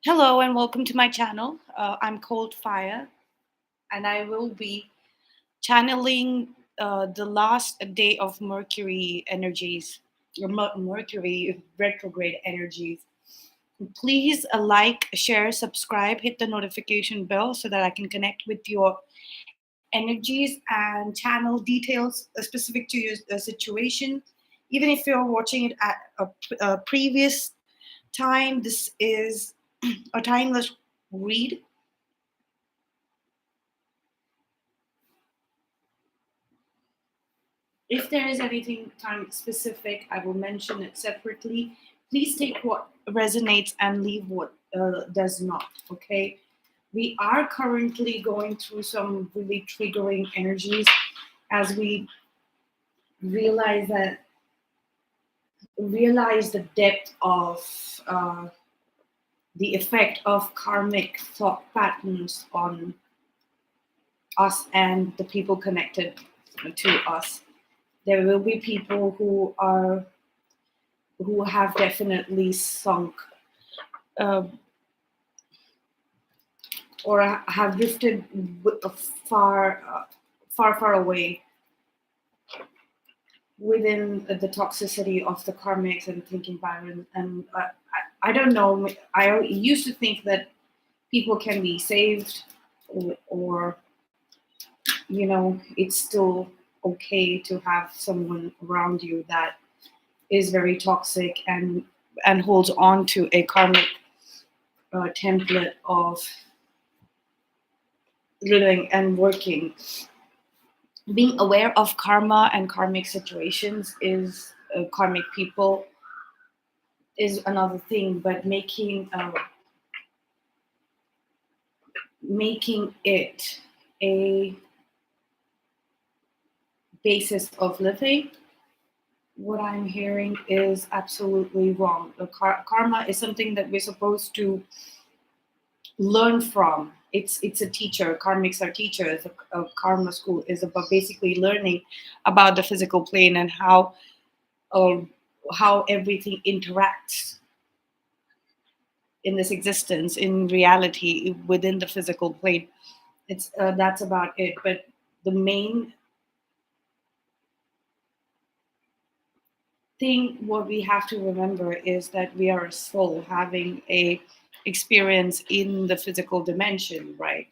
Hello and welcome to my channel. I'm Cold Fire, and I will be channeling the last day of Mercury energies, or Mercury retrograde energies. Please like, share, subscribe, hit the notification bell so that I can connect with your energies and channel details specific to your situation. Even if you're watching it at a previous time, this is a timeless read. If there is anything time specific, I will mention it separately. Please take what resonates and leave what does not. Okay. We are currently going through some really triggering energies as we realize that realize the depth of the effect of karmic thought patterns on us and the people connected to us. There will be people who have definitely sunk uh, or have drifted far, far away within the toxicity of the karmics and thinking patterns. And I don't know. I used to think that people can be saved, or it's still okay to have someone around you that is very toxic and holds on to a karmic template of living and working. Being aware of karma and karmic situations is karmic people is another thing, but making it a basis of living, what I'm hearing is absolutely wrong. The karma is something that we're supposed to learn from. It's a teacher. Karmics are teachers. A karma school is about basically learning about the physical plane and uh, how everything interacts in this existence, in reality, within the physical plane. It's That's about it. But the main thing, what we have to remember, is that we are a soul having a experience in the physical dimension, right?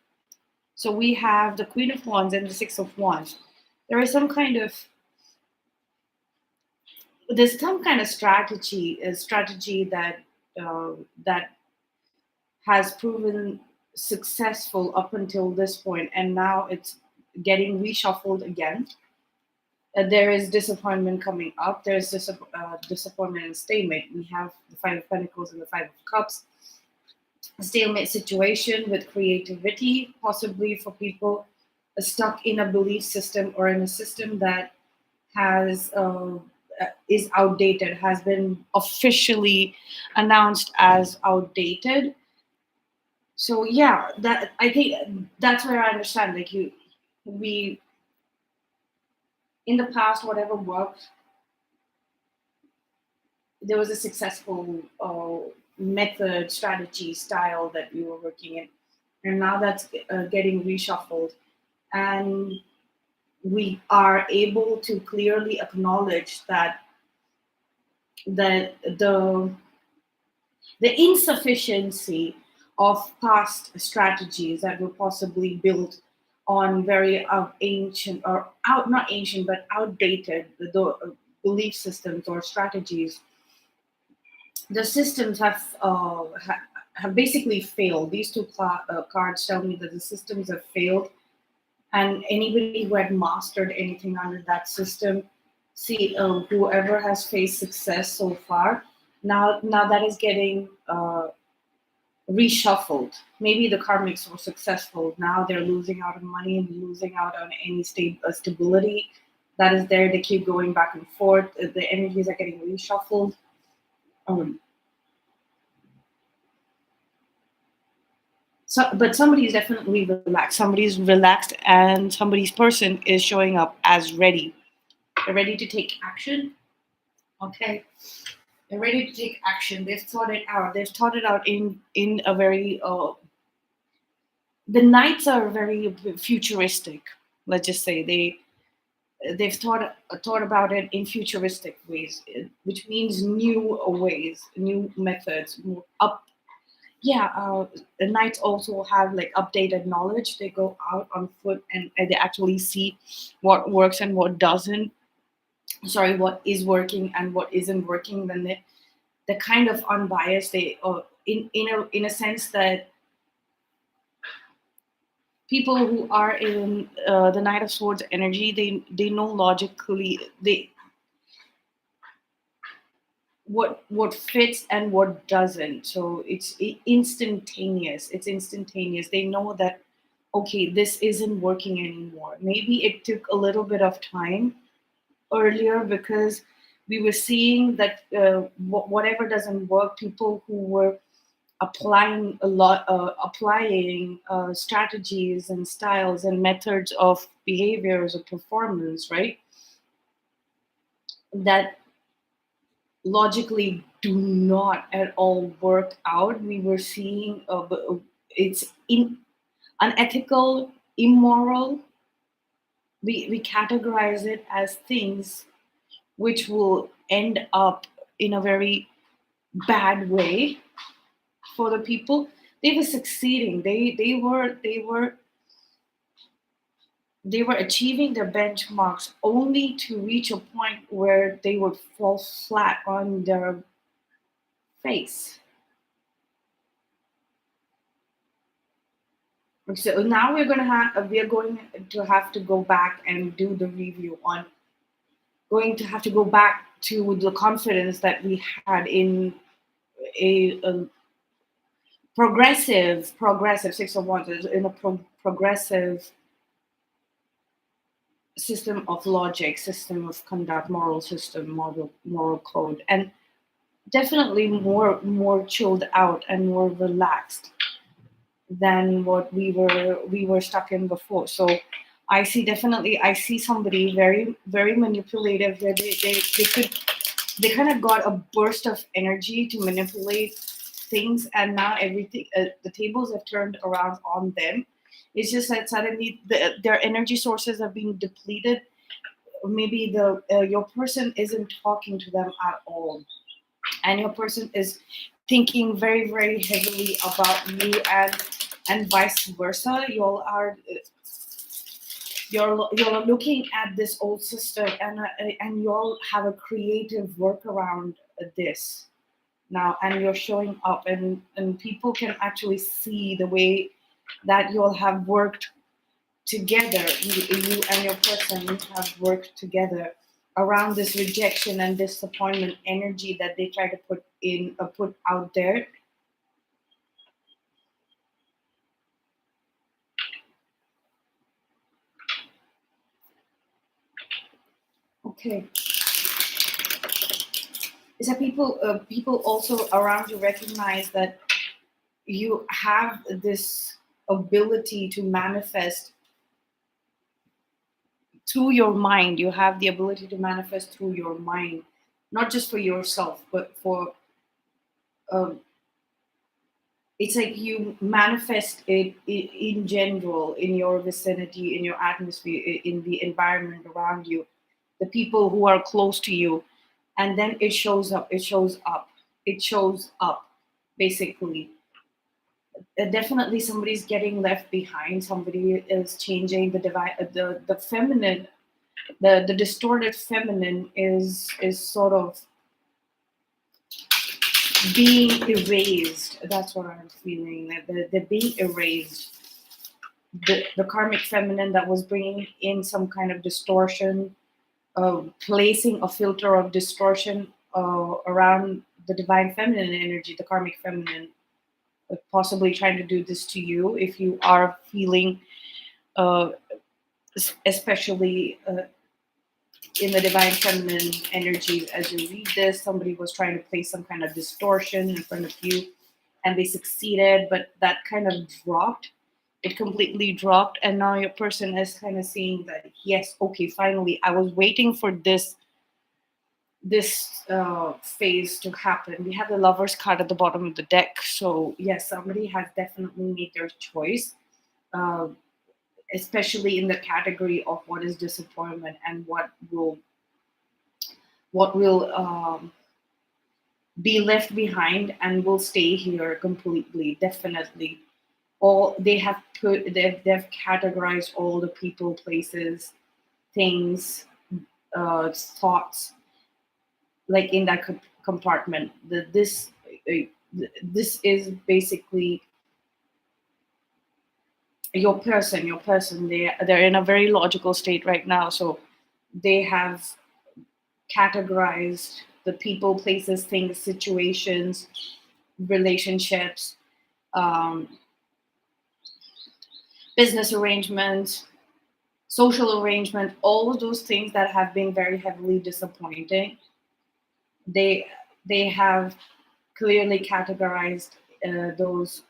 So we have the Queen of Wands and the Six of Wands. There is some kind of there's some kind of strategy, a strategy that has proven successful up until this point, and now it's getting reshuffled again. There is disappointment coming up. There's disappointment and stalemate. We have the Five of Pentacles and the Five of Cups. A stalemate situation with creativity, possibly for people stuck in a belief system or in a system that has is outdated, has been officially announced as outdated. So yeah, that I think that's where I understand. Like we in the past, whatever worked, there was a successful method, strategy, style that we were working in, and now that's getting reshuffled, and we are able to clearly acknowledge that the insufficiency of past strategies that were possibly built on very ancient or out not ancient but outdated belief systems or strategies. The systems have basically failed. These two cards tell me that the systems have failed, and anybody who had mastered anything under that system, see, whoever has faced success so far, now that is getting reshuffled. Maybe the karmics were successful. Now they're losing out on money and losing out on any stability that is there. They keep going back and forth. The energies are getting reshuffled. Um, but somebody's definitely relaxed. Somebody's relaxed, and somebody's person is showing up as ready. They're ready to take action. Okay. They're ready to take action. They've thought it out. They've thought it out in a very the Knights are very futuristic. Let's just say they've thought about it in futuristic ways, which means new ways, new methods, more up. Yeah, the Knights also have like updated knowledge. They go out on foot and they actually see what works and what doesn't. Sorry, what is working and what isn't working. Then they're kind of unbiased. They in a sense that people who are in the Knight of Swords energy, they know logically they what fits and what doesn't. So it's instantaneous. It's instantaneous. They know that okay, this isn't working anymore. Maybe it took a little bit of time earlier because we were seeing that whatever doesn't work, people who were applying strategies and styles and methods of behaviors or performance, right? That logically do not at all work out. We were seeing it's unethical, immoral. We categorize it as things which will end up in a very bad way for the people. They were succeeding. They were achieving their benchmarks only to reach a point where they would fall flat on their face. So now we're going to go back and do the review on going to have to go back to the confidence that we had in a progressive Six of Wands in a progressive system of logic, system of conduct, moral system, moral code, and definitely more chilled out and more relaxed than what we were stuck in before. So I see somebody very very manipulative where they kind of got a burst of energy to manipulate things, and now everything the tables have turned around on them. It's just that suddenly their energy sources are being depleted. Maybe the your person isn't talking to them at all, and your person is thinking very very heavily about you, and vice versa. You're looking at this old system, and you'll have a creative workaround this now, and you're showing up, and people can actually see the way that you'll have worked together. You and your person have worked together around this rejection and disappointment energy that they try to put out there. Okay, is that people also around you recognize that you have this ability to manifest through your mind. You have the ability to manifest through your mind, not just for yourself but for um, it's like you manifest it in general, in your vicinity, in your atmosphere, in the environment around you, the people who are close to you, and then it shows up basically. Definitely somebody's getting left behind. Somebody is changing the feminine. The distorted feminine is sort of being erased. That's what I'm feeling. That they're being erased. The karmic feminine that was bringing in some kind of distortion, placing a filter of distortion around the divine feminine energy, the karmic feminine, possibly trying to do this to you if you are feeling, uh, especially in the divine feminine energy. As you read this, somebody was trying to place some kind of distortion in front of you, and they succeeded, but that kind of dropped. It completely dropped, and now your person is kind of seeing that yes, okay, finally, I was waiting for this this phase to happen. We have the Lovers card at the bottom of the deck. So yes, somebody has definitely made their choice, uh, especially in the category of what is disappointment and what will be left behind and will stay here completely. Definitely, all they have put they've categorized all the people, places, things, thoughts, like in that compartment. This is basically your person. They're in a very logical state right now, so they have categorized the people, places, things, situations, relationships, um, business arrangements, social arrangement, all of those things that have been very heavily disappointing. They have clearly categorized those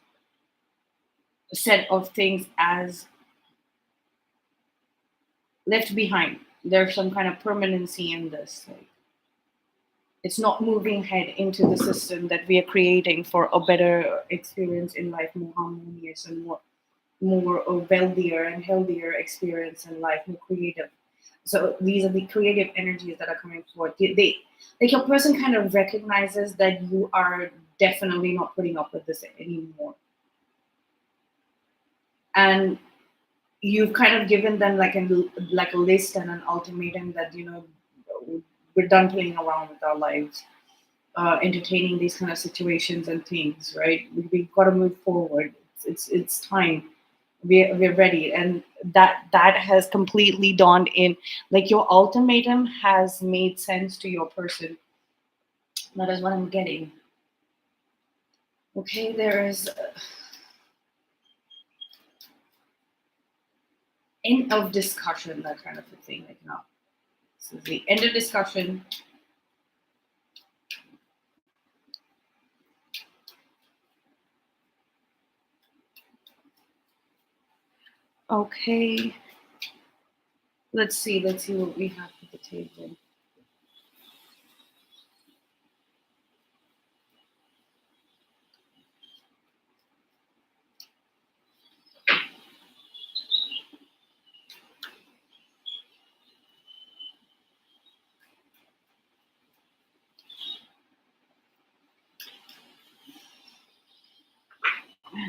set of things as left behind. There's some kind of permanency in this. Like, it's not moving ahead into the system that we are creating for a better experience in life, more harmonious and more wealthier and healthier experience in life, more creative. So these are the creative energies that are coming forward. They like your person kind of recognizes that you are definitely not putting up with this anymore, and you've kind of given them like a list and an ultimatum that we're done playing around with our lives, entertaining these kind of situations and things, right? We've got to move forward. It's time. We're ready, and that has completely dawned in. Like your ultimatum has made sense to your person. That is what I'm getting. Okay, there is end of discussion, that kind of a thing. Like now, this is the end of discussion. Okay, let's see. Let's see what we have at the table.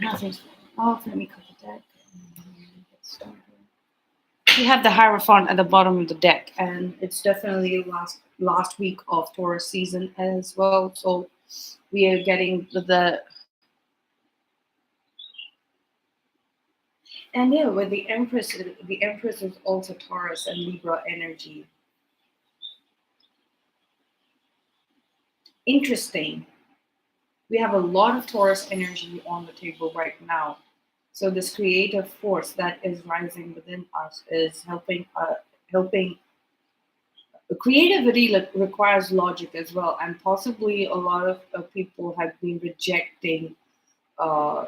Nothing's off. Let me cut the deck. Get started. We have the Hierophant at the bottom of the deck, and it's definitely last week of Taurus season as well. So we are getting the and yeah, with the Empress is also Taurus and Libra energy. Interesting. We have a lot of Taurus energy on the table right now. So this creative force that is rising within us is helping. Creativity requires logic as well, and possibly a lot of people have been rejecting uh,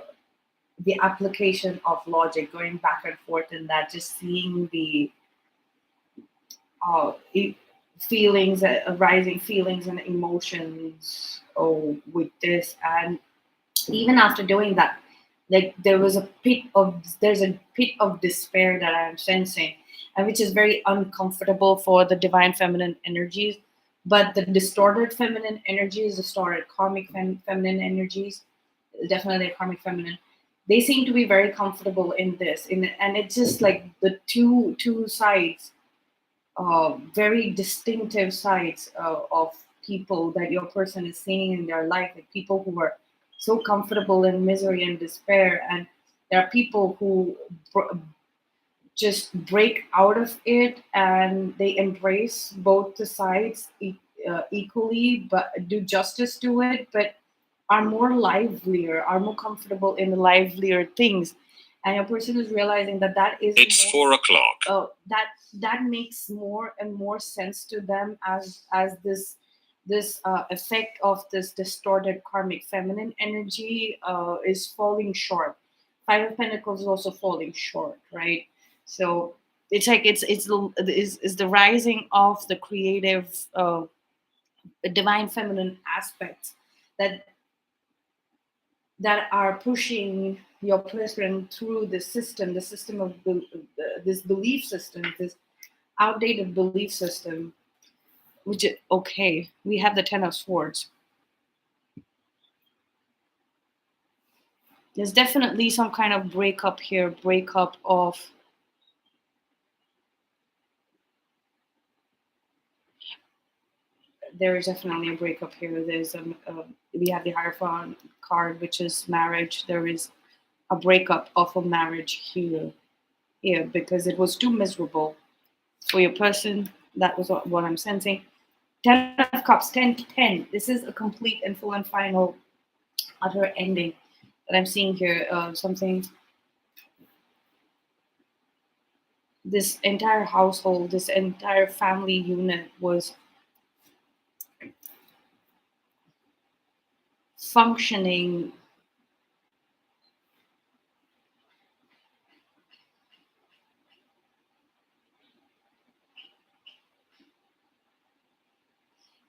the application of logic, going back and forth in that, just seeing the uh, e- feelings, arising feelings and emotions, with this. And even after doing that, like there's a pit of despair that I'm sensing, and which is very uncomfortable for the divine feminine energies. But the distorted feminine energies, distorted karmic feminine energies, definitely karmic feminine, they seem to be very comfortable in this. And it's just like the two sides, very distinctive sides of people that your person is seeing in their life, like people who are so comfortable in misery and despair, and there are people who just break out of it and they embrace both the sides equally, but do justice to it, but are more livelier, are more comfortable in the livelier things. And a person is realizing that that is It's more, 4 o'clock. that makes more and more sense to them as this effect of this distorted karmic feminine energy is falling short. Five of Pentacles is also falling short, right? So it's like it's the rising of the creative divine feminine aspects that that are pushing your person through the system of this belief system, this outdated belief system. Which is okay. We have the Ten of Swords. There's definitely some kind of breakup here, breakup of there is definitely a breakup here. We have the Hierophant card, which is marriage. There is a breakup of a marriage here because it was too miserable for your person. That was what I'm sensing. 10 of Cups, 10. This is a complete and full and final utter ending that I'm seeing here. Something, this entire household, this entire family unit was functioning.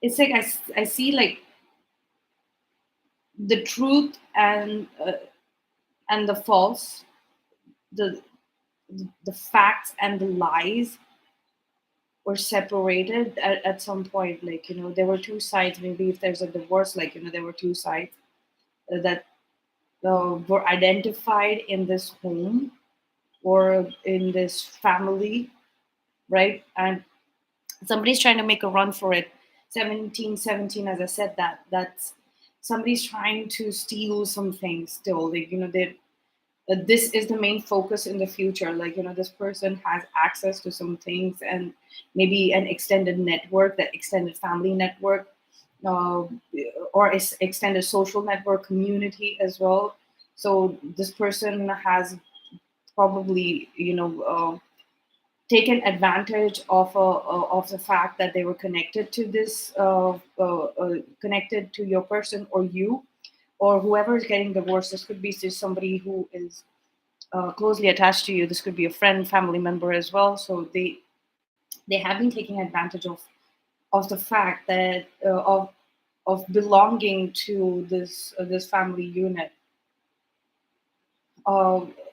It's like I see like the truth and the false, the the facts and the lies were separated at some point. Like, there were two sides. Maybe if there's a divorce, like, there were two sides that were identified in this home or in this family, right? And somebody's trying to make a run for it. 1717, as I said, that's somebody's trying to steal some things still. Like, they this is the main focus in the future. Like, this person has access to some things, and maybe an extended network, that extended family network, uh, or extended social network community as well. So this person has probably, taken advantage of the fact that they were connected to this connected to your person, or you, or whoever is getting divorced. This could be just somebody who is closely attached to you. This could be a friend, family member as well. So they have been taking advantage of the fact that of belonging to this family unit.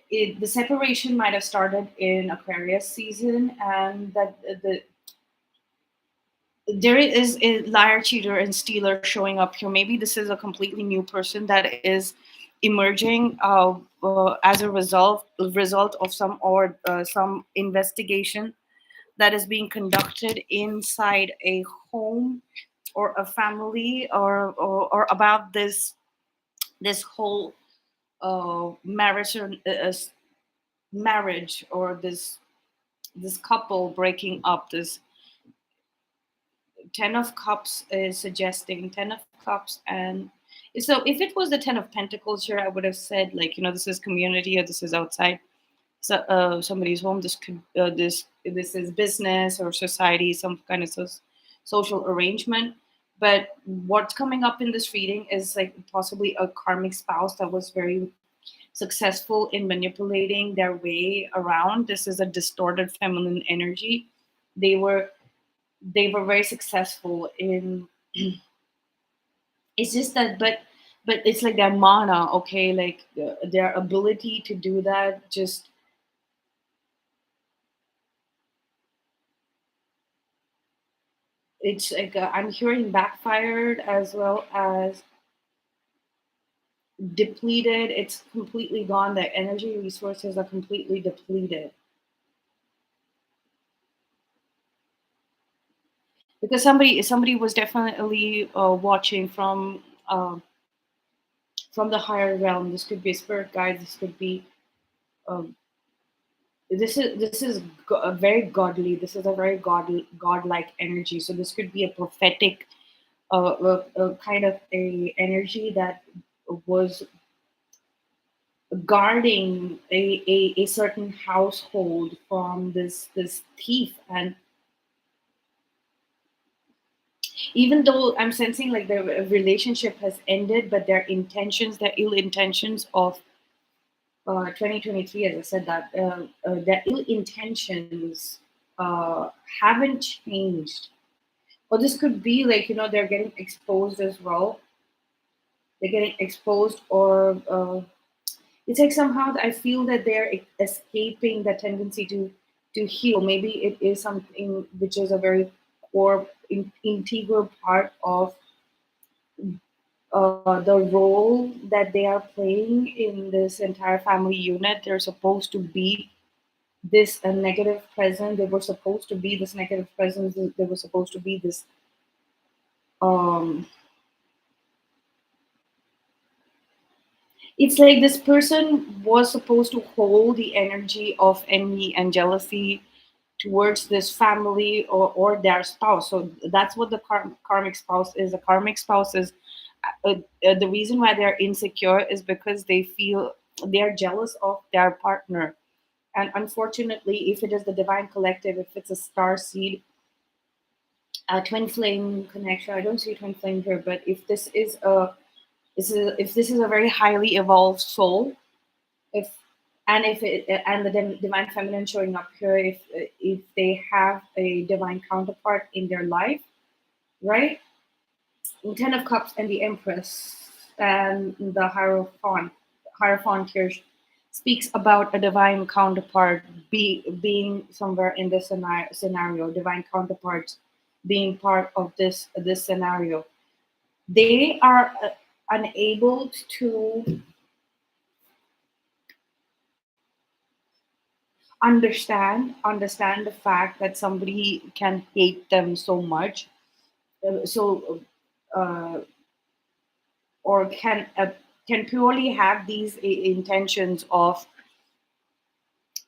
The separation might have started in Aquarius season, and that there is a liar, cheater, and stealer showing up here. Maybe this is a completely new person that is emerging as a result of some investigation that is being conducted inside a home or a family, or about this whole marriage, or this couple breaking up. This Ten of Cups is suggesting Ten of Cups. And so if it was the Ten of Pentacles here, I would have said, like, this is community, or this is outside somebody's home. This could this is business or society, some kind of social arrangement. But what's coming up in this reading is like possibly a karmic spouse that was very successful in manipulating their way around. This is a distorted feminine energy. They were very successful in it's just that, but it's like their mana, okay, like their ability to do that, just it's like I'm hearing backfired as well as depleted. It's completely gone. The energy resources are completely depleted because somebody was definitely watching from the higher realm. This could be a spirit guide. This could be um, this is a very godly. This is a very godlike energy. So this could be a prophetic, kind of a energy that was guarding a certain household from this thief. And even though I'm sensing like the relationship has ended, but their intentions, their ill intentions of 2023, as I said, that their ill intentions haven't changed. Or this could be like, they're getting exposed as well. They're getting exposed, or it's like somehow I feel that they're escaping the tendency to heal. Maybe it is something which is a very core, integral part of the role that they are playing in this entire family unit. They're supposed to be this negative presence. They were supposed to be this negative presence. They were supposed to be this. Um, it's like this person was supposed to hold the energy of envy and jealousy towards this family, or their spouse. So that's what the karmic spouse is. A karmic spouse is the reason why they're insecure is because they feel they're jealous of their partner. And unfortunately, if it is the divine collective, if it's a star seed, a twin flame connection, I don't see twin flame here, but if this is if this is a very highly evolved soul, if if it and the divine feminine showing up here, if they have a divine counterpart in their life, right? Ten of Cups and the Empress and the Hierophant here speaks about a divine counterpart being somewhere in this scenario. Divine counterparts being part of this scenario. They are unable to understand the fact that somebody can hate them so much, so uh, or can purely have these intentions of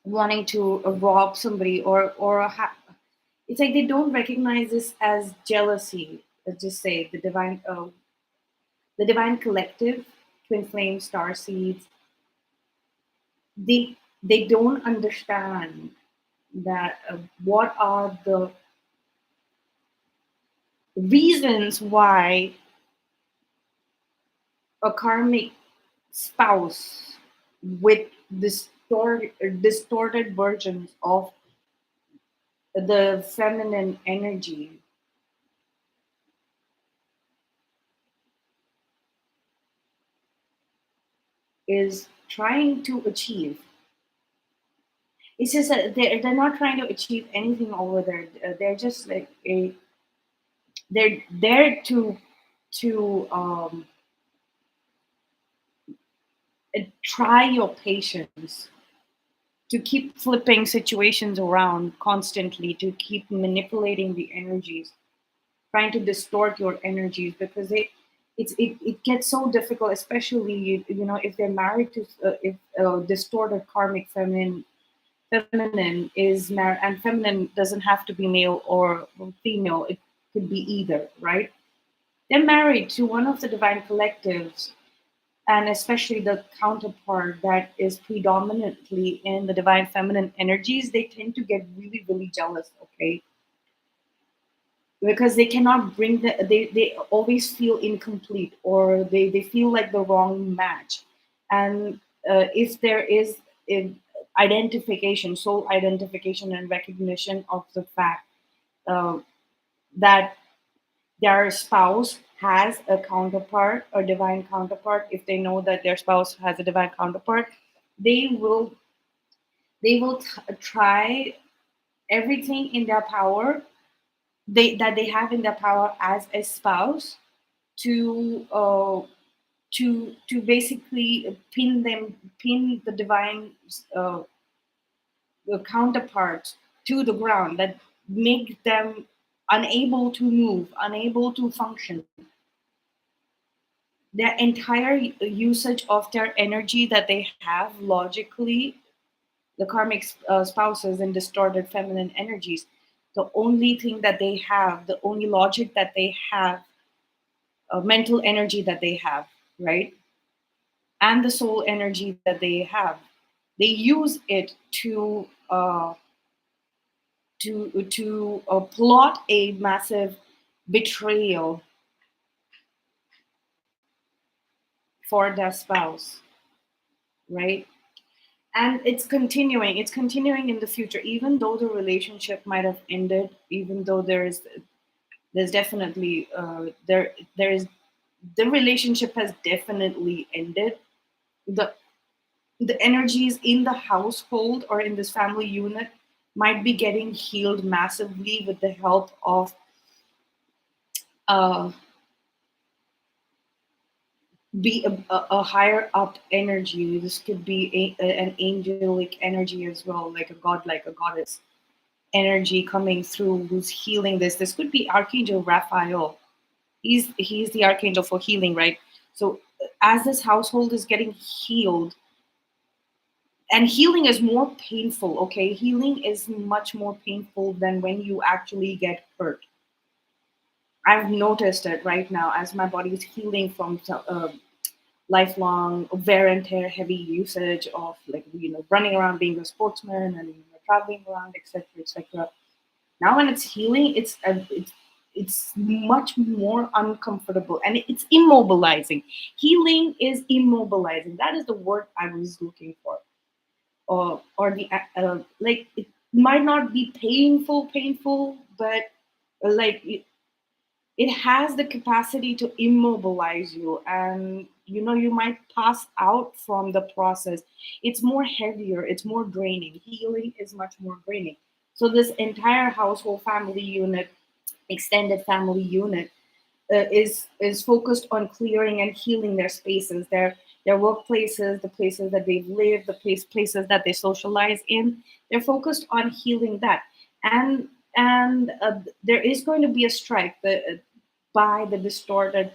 wanting to rob somebody, it's like they don't recognize this as jealousy. Let's just say the divine collective, twin flame, star seeds, they don't understand that what are the reasons why a karmic spouse with distorted versions of the feminine energy is trying to achieve. It's just that they're not trying to achieve anything over there. They're just like they're there to try your patience, to keep flipping situations around constantly, to keep manipulating the energies, trying to distort your energies, because it gets so difficult, especially if they're married to if distorted karmic feminine is married, and feminine doesn't have to be male or female, it could be either, right? They're married to one of the divine collectives, and especially the counterpart that is predominantly in the divine feminine energies, they tend to get really, really jealous, okay? Because they cannot bring they always feel incomplete, or they feel like the wrong match. And if there is a identification, soul identification and recognition of the fact uh, that their spouse has a counterpart, a divine counterpart, if they know that their spouse has a divine counterpart, they will try everything in their power, they have in their power as a spouse, to basically pin the divine uh, counterparts to the ground, that make them unable to move, unable to function. Their entire usage of their energy that they have logically, the karmic spouses and distorted feminine energies, the only thing that they have, the only logic that they have, mental energy that they have, right? And the soul energy that they have, they use it to plot a massive betrayal for their spouse, right? And it's continuing in the future, even though the relationship might have ended, even though there is There's definitely there is the relationship has definitely ended. the the energies in the household or in this family unit might be getting healed massively with the help of uh, be a higher up energy. This could be an angelic energy as well, like a god, like a goddess energy coming through who's healing this. This could be Archangel Raphael. He's the archangel for healing, right? So as this household is getting healed, and healing is more painful, okay? Healing is much more painful than when you actually get hurt. I've noticed it right now as my body is healing from lifelong wear and tear, heavy usage of, like, running around being a sportsman and traveling around, etc., etc. Now when it's healing, it's much more uncomfortable and it's immobilizing. Healing is immobilizing. That is the word I was looking for. Or the like, it might not be painful, but like it has the capacity to immobilize you, and you might pass out from the process. It's more heavier, it's more draining. Healing is much more draining. So this entire household family unit, extended family unit, is focused on clearing and healing their spaces, their workplaces, the places that they've lived, the places that they socialize in. They're focused on healing that. And there is going to be a strike by the distorted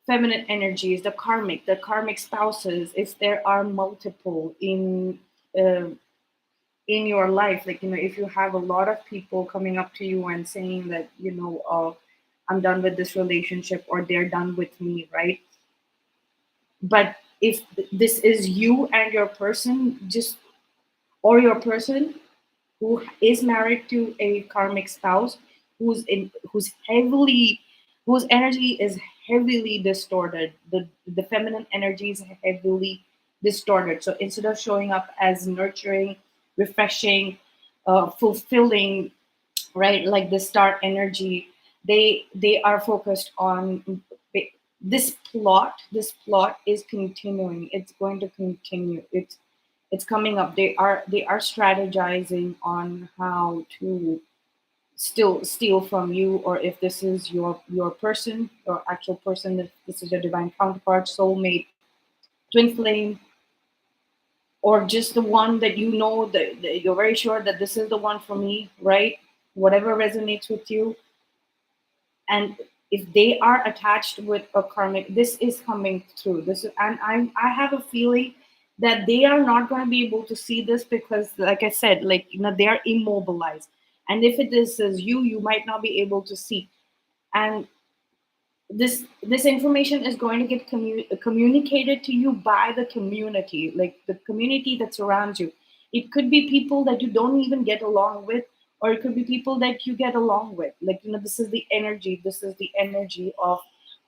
feminine energies, the karmic spouses, if there are multiple uh, in your life. Like, if you have a lot of people coming up to you and saying that, I'm done with this relationship, or they're done with me, right? But if this is you and your person, just or your person who is married to a karmic spouse, whose energy is heavily distorted, the feminine energy is heavily distorted. So instead of showing up as nurturing, refreshing, fulfilling, right, like the star energy, they are focused on this plot is continuing. It's going to continue. It's coming up. They are strategizing on how to still steal from you, or if this is your person, your actual person, if this is your divine counterpart, soulmate, twin flame, or just the one that that you're very sure that this is the one for me, right? Whatever resonates with you. And if they are attached with a karmic, this is coming through. And I have a feeling that they are not going to be able to see this because, like I said, like, they are immobilized. And if it is as you might not be able to see. And this information is going to get communicated to you by the community, like the community that surrounds you. It could be people that you don't even get along with, or it could be people that you get along with. Like, this is the energy of,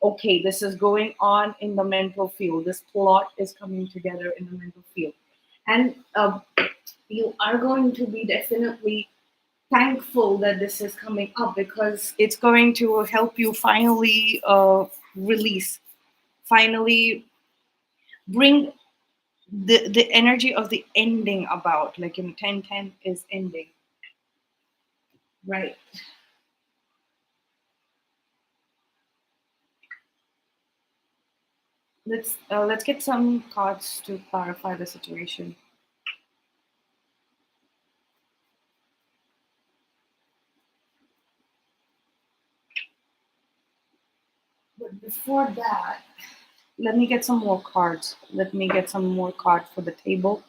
okay, this is going on in the mental field. This plot is coming together in the mental field. And you are going to be definitely thankful that this is coming up, because it's going to help you finally release, finally bring the energy of the ending about. Like, 1010 is ending, right? Let's get some cards to clarify the situation. But before that, let me get some more cards. Let me get some more cards for the table.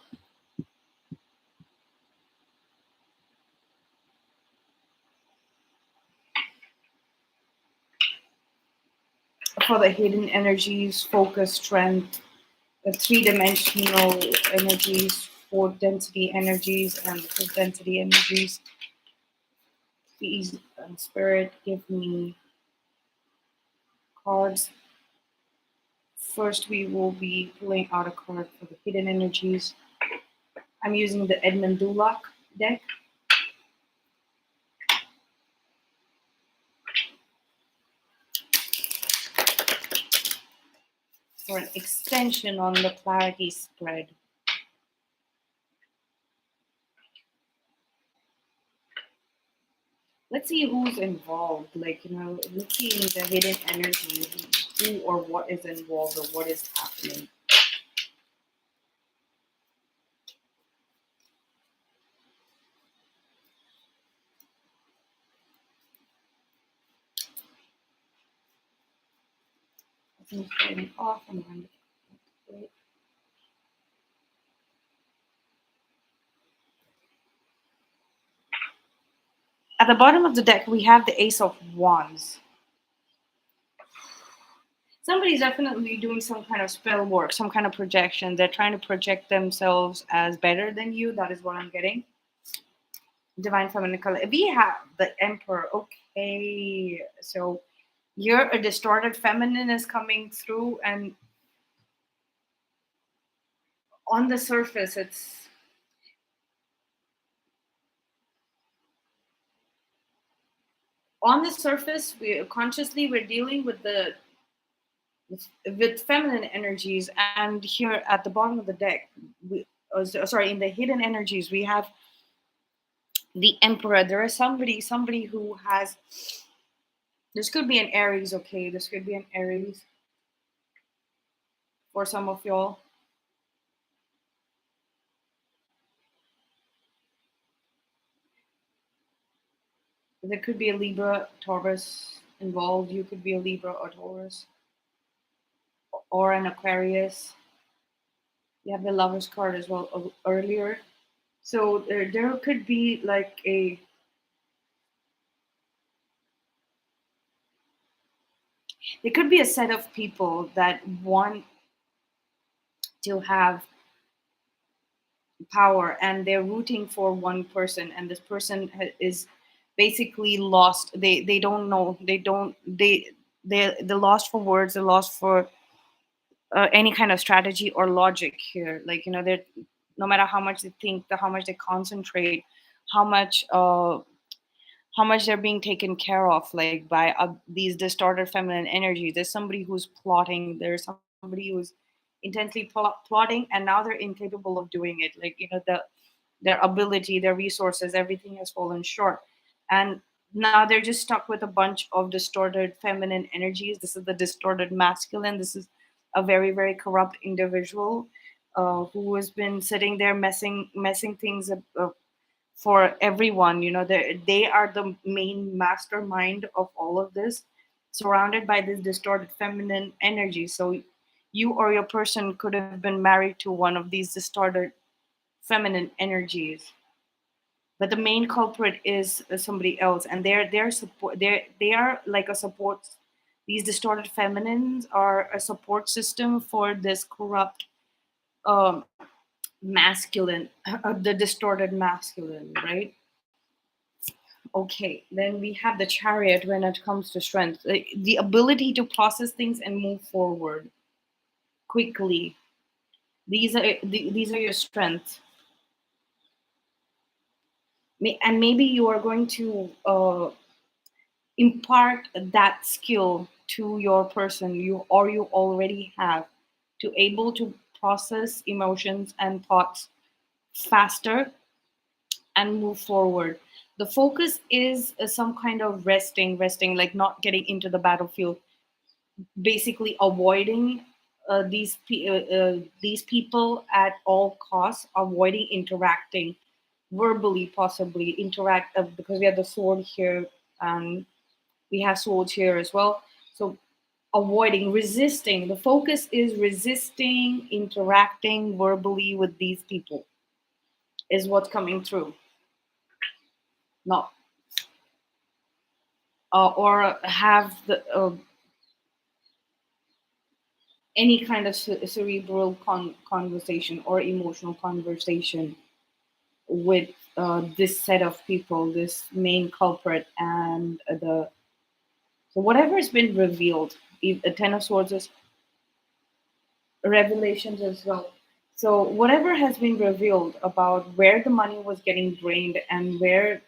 For the hidden energies, focus, strength, the three-dimensional energies, four density energies, and fifth density energies. Please, Spirit, give me cards. First, we will be pulling out a card for the hidden energies. I'm using the Edmund Dulac deck. for an extension on the clarity spread. Let's see who's involved. Like, let's see in the hidden energy who or what is involved or what is happening. I think it's getting off and on. At the bottom of the deck, we have the Ace of Wands. Somebody's definitely doing some kind of spell work, some kind of projection. They're trying to project themselves as better than you. That is what I'm getting. Divine feminine color. We have the Emperor. Okay. So you're a distorted feminine is coming through, and on the surface, it's on the surface, we're dealing with the with feminine energies, and here at the bottom of the deck, in the hidden energies, we have the Emperor. There is somebody who has. This could be an Aries, okay? This could be an Aries for some of y'all. There could be a Libra, Taurus involved. You could be a Libra or Taurus or an Aquarius. You have the Lover's card as well earlier. So there could be like there could be a set of people that want to have power and they're rooting for one person, and this person is basically lost. They don't know. They're lost for words. They're lost for any kind of strategy or logic here. Like, they're, no matter how much they think, how much they concentrate, how much they're being taken care of, like by these distorted feminine energies. There's somebody who's plotting. There's somebody who's intensely plotting, and now they're incapable of doing it. Like, their ability, their resources, everything has fallen short, and now they're just stuck with a bunch of distorted feminine energies. This is the distorted masculine. This is a very, very corrupt individual who has been sitting there messing things up for everyone. They are the main mastermind of all of this, surrounded by this distorted feminine energy. So you or your person could have been married to one of these distorted feminine energies, but the main culprit is somebody else, and they're support. They are like a support. These distorted feminines are a support system for this corrupt um, masculine, the distorted masculine, right? Okay, then we have the Chariot when it comes to strength, the ability to process things and move forward quickly. These are your strengths. And maybe you are going to impart that skill to your person, you already have, to able to process emotions and thoughts faster and move forward. The focus is some kind of resting, like not getting into the battlefield, basically avoiding these people at all costs, avoiding interacting verbally, possibly interact, because we have the sword here and we have swords here as well. So avoiding, resisting. The focus is resisting interacting verbally with these people is what's coming through. Not or have the any kind of cerebral conversation or emotional conversation with this set of people, this main culprit, and the so whatever has been revealed. A Ten of Swords is revelations as well. So whatever has been revealed about where the money was getting drained and where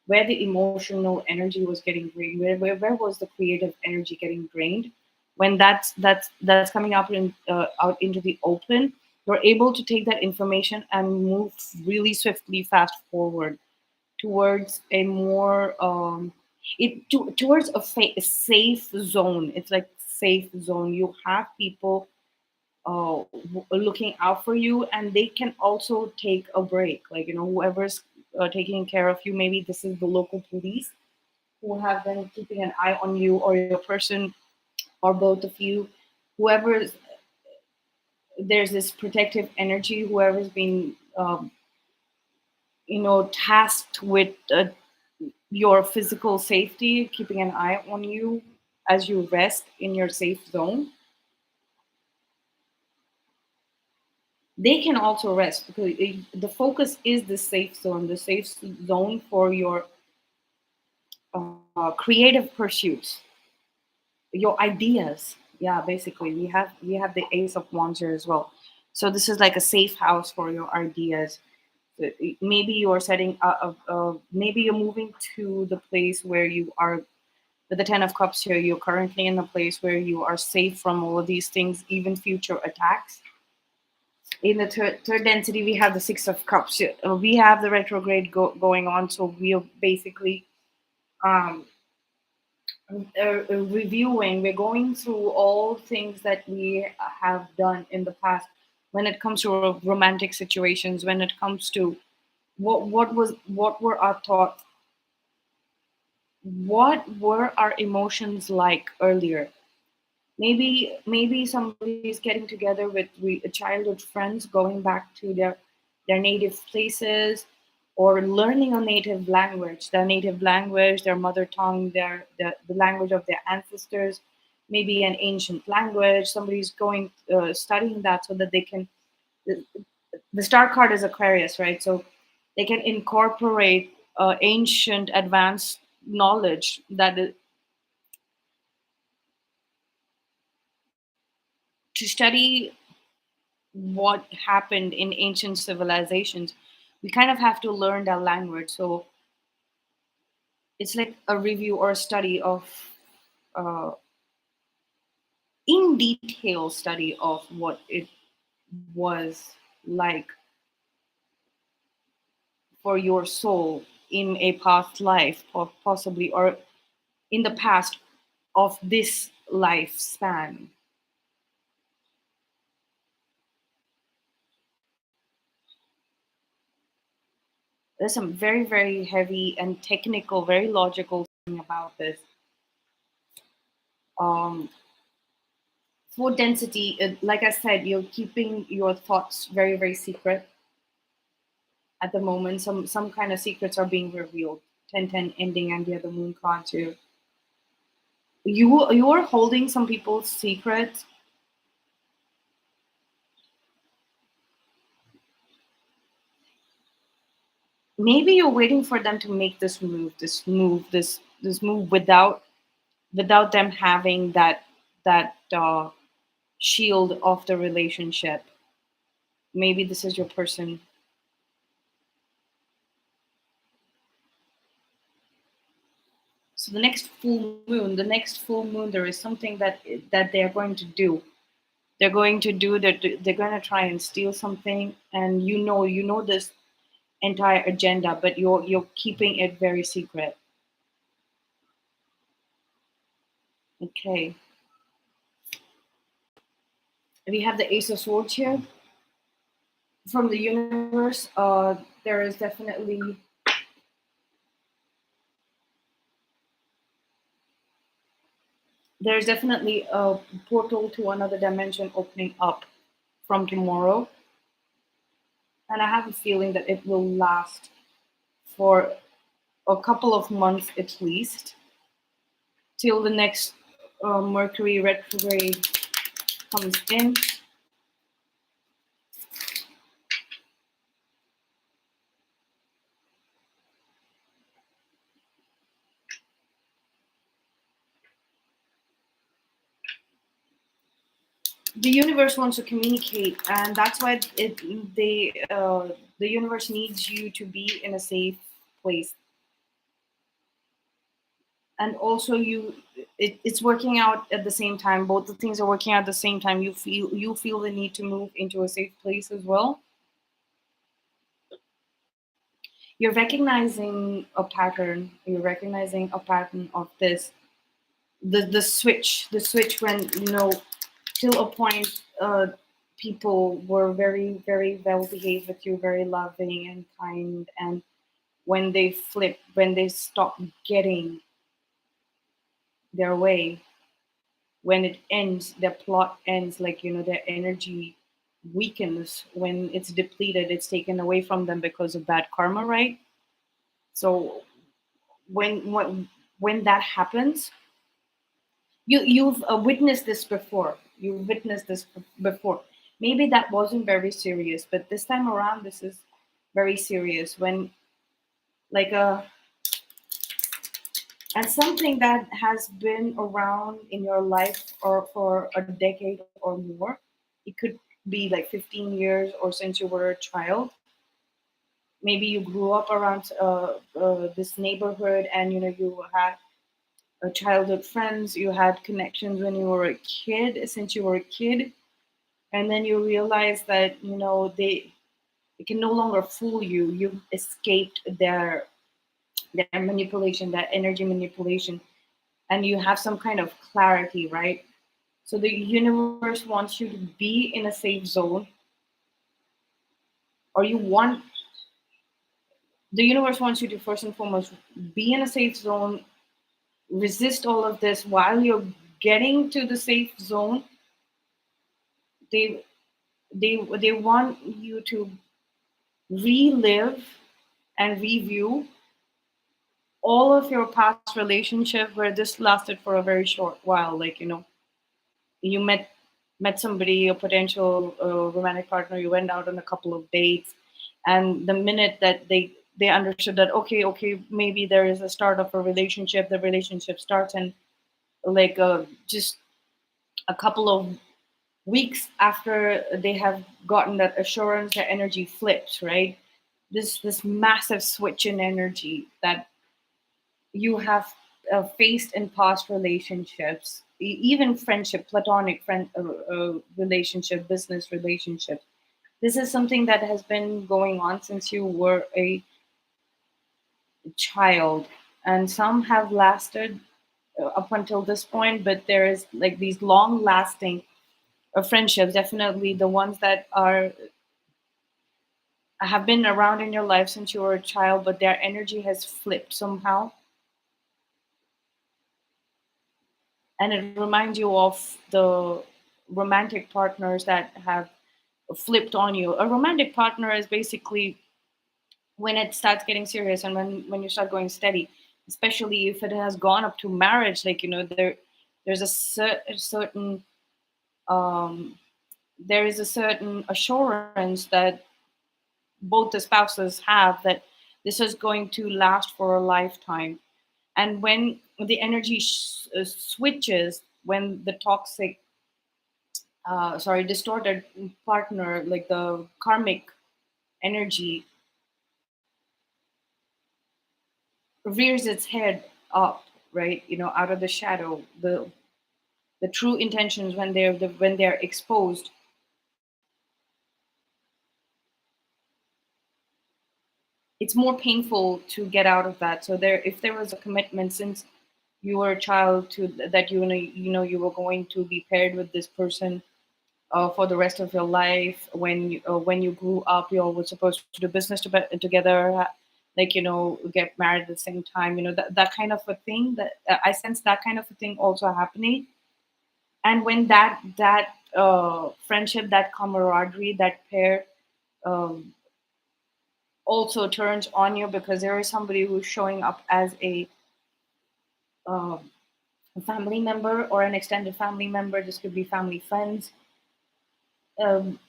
the emotional energy was getting drained, where was the creative energy getting drained, when that's coming out into the open, you're able to take that information and move really swiftly fast forward towards a more towards a safe zone. It's like safe zone. You have people looking out for you, and they can also take a break, like, whoever's taking care of you, maybe this is the local police who have been keeping an eye on you, or your person, or both of you, whoever's, there's this protective energy, whoever's been tasked with your physical safety, keeping an eye on you as you rest in your safe zone. They can also rest, because the focus is the safe zone for your creative pursuits, your ideas. Yeah, basically, we have the Ace of Wands here as well. So this is like a safe house for your ideas. Maybe you're maybe you're moving to the place where you are. With the Ten of Cups here, you're currently in a place where you are safe from all of these things, even future attacks. In the third density, we have the Six of Cups. We have the retrograde going on, so we are basically um, reviewing. We're going through all things that we have done in the past when it comes to romantic situations. When it comes to what were our thoughts, what were our emotions like earlier. Maybe somebody's getting together with childhood friends, going back to their native places, or learning a native language, their mother tongue, the language of their ancestors, maybe an ancient language. Somebody's going studying that so that they can. The, the star card is Aquarius, right? So they can incorporate ancient advanced knowledge to study what happened in ancient civilizations. We kind of have to learn that language. So it's like a review or a study of, uh, in detail study of what it was like for your soul in a past life, or possibly, or in the past of this lifespan. There's some very, very heavy and technical, very logical thing about this. Um, for density, like I said, you're keeping your thoughts very, very secret at the moment. Some kind of secrets are being revealed. 10-10 ending, and the other moon card too. You are holding some people's secrets. Maybe you're waiting for them to make this move without them having that shield of the relationship. Maybe this is your person. So the next full moon, there is something that they're going to do. They're going to try and steal something, and you know this entire agenda, but you're keeping it very secret. Okay. We have the Ace of Swords here from the universe. There is definitely there's definitely a portal to another dimension opening up from tomorrow, and I have a feeling that it will last for a couple of months at least, till the next Mercury retrograde comes in. The universe wants to communicate, and that's why the universe needs you to be in a safe place. and also it's working out at the same time. Both the things are working out at the same time. You feel the need to move into a safe place as well. You're recognizing a pattern of this, the switch when, till a point, people were very, very well behaved with you, very loving and kind, and when they flip, when they stop getting their way, when it ends, their plot ends, like, their energy weakens. When it's depleted, it's taken away from them because of bad karma, right? So when that happens, you've witnessed this before. You've witnessed this before. Maybe that wasn't very serious, but this time around, this is very serious. When, like, and something that has been around in your life or for a decade or more. It could be like 15 years or since you were a child. Maybe you grew up around this neighborhood, and you had childhood friends, you had connections when you were a kid, since you were a kid, and then you realize that they can no longer fool you. You've escaped their manipulation, their energy manipulation, and you have some kind of clarity, right? So the universe wants you to be in a safe zone, or the universe wants you to first and foremost be in a safe zone, resist all of this. While you're getting to the safe zone, they they want you to relive and review all of your past relationship where this lasted for a very short while. Like, you met somebody, a potential romantic partner. You went out on a couple of dates, and the minute that they understood that, okay, maybe there is a start of a relationship, the relationship starts, and like, just a couple of weeks after they have gotten that assurance, their energy flips, right? This massive switch in energy that you have faced in past relationships, even friendship, platonic friend relationship, business relationship. This is something that has been going on since you were a child, and some have lasted up until this point. But there is like these long lasting friendships, definitely the ones that are have been around in your life since you were a child, but their energy has flipped somehow, and it reminds you of the romantic partners that have flipped on you. A romantic partner is basically when it starts getting serious, and when you start going steady, especially if it has gone up to marriage. Like, there's a certain um, there is a certain assurance that both the spouses have that this is going to last for a lifetime. And when the energy switches, when the toxic, sorry, distorted partner, like the karmic energy, rears its head up, right? Out of the shadow, the true intentions, when they're exposed, it's more painful to get out of that. So if there was a commitment since you were a child to that, you were going to be paired with this person for the rest of your life. When you grew up, you all were supposed to do business together, like, get married at the same time. That kind of a thing. That I sense that kind of a thing also happening. And when that friendship, that camaraderie, that pair um, also turns on you, because there is somebody who's showing up as uh, a family member or an extended family member. This could be family, friends. Um,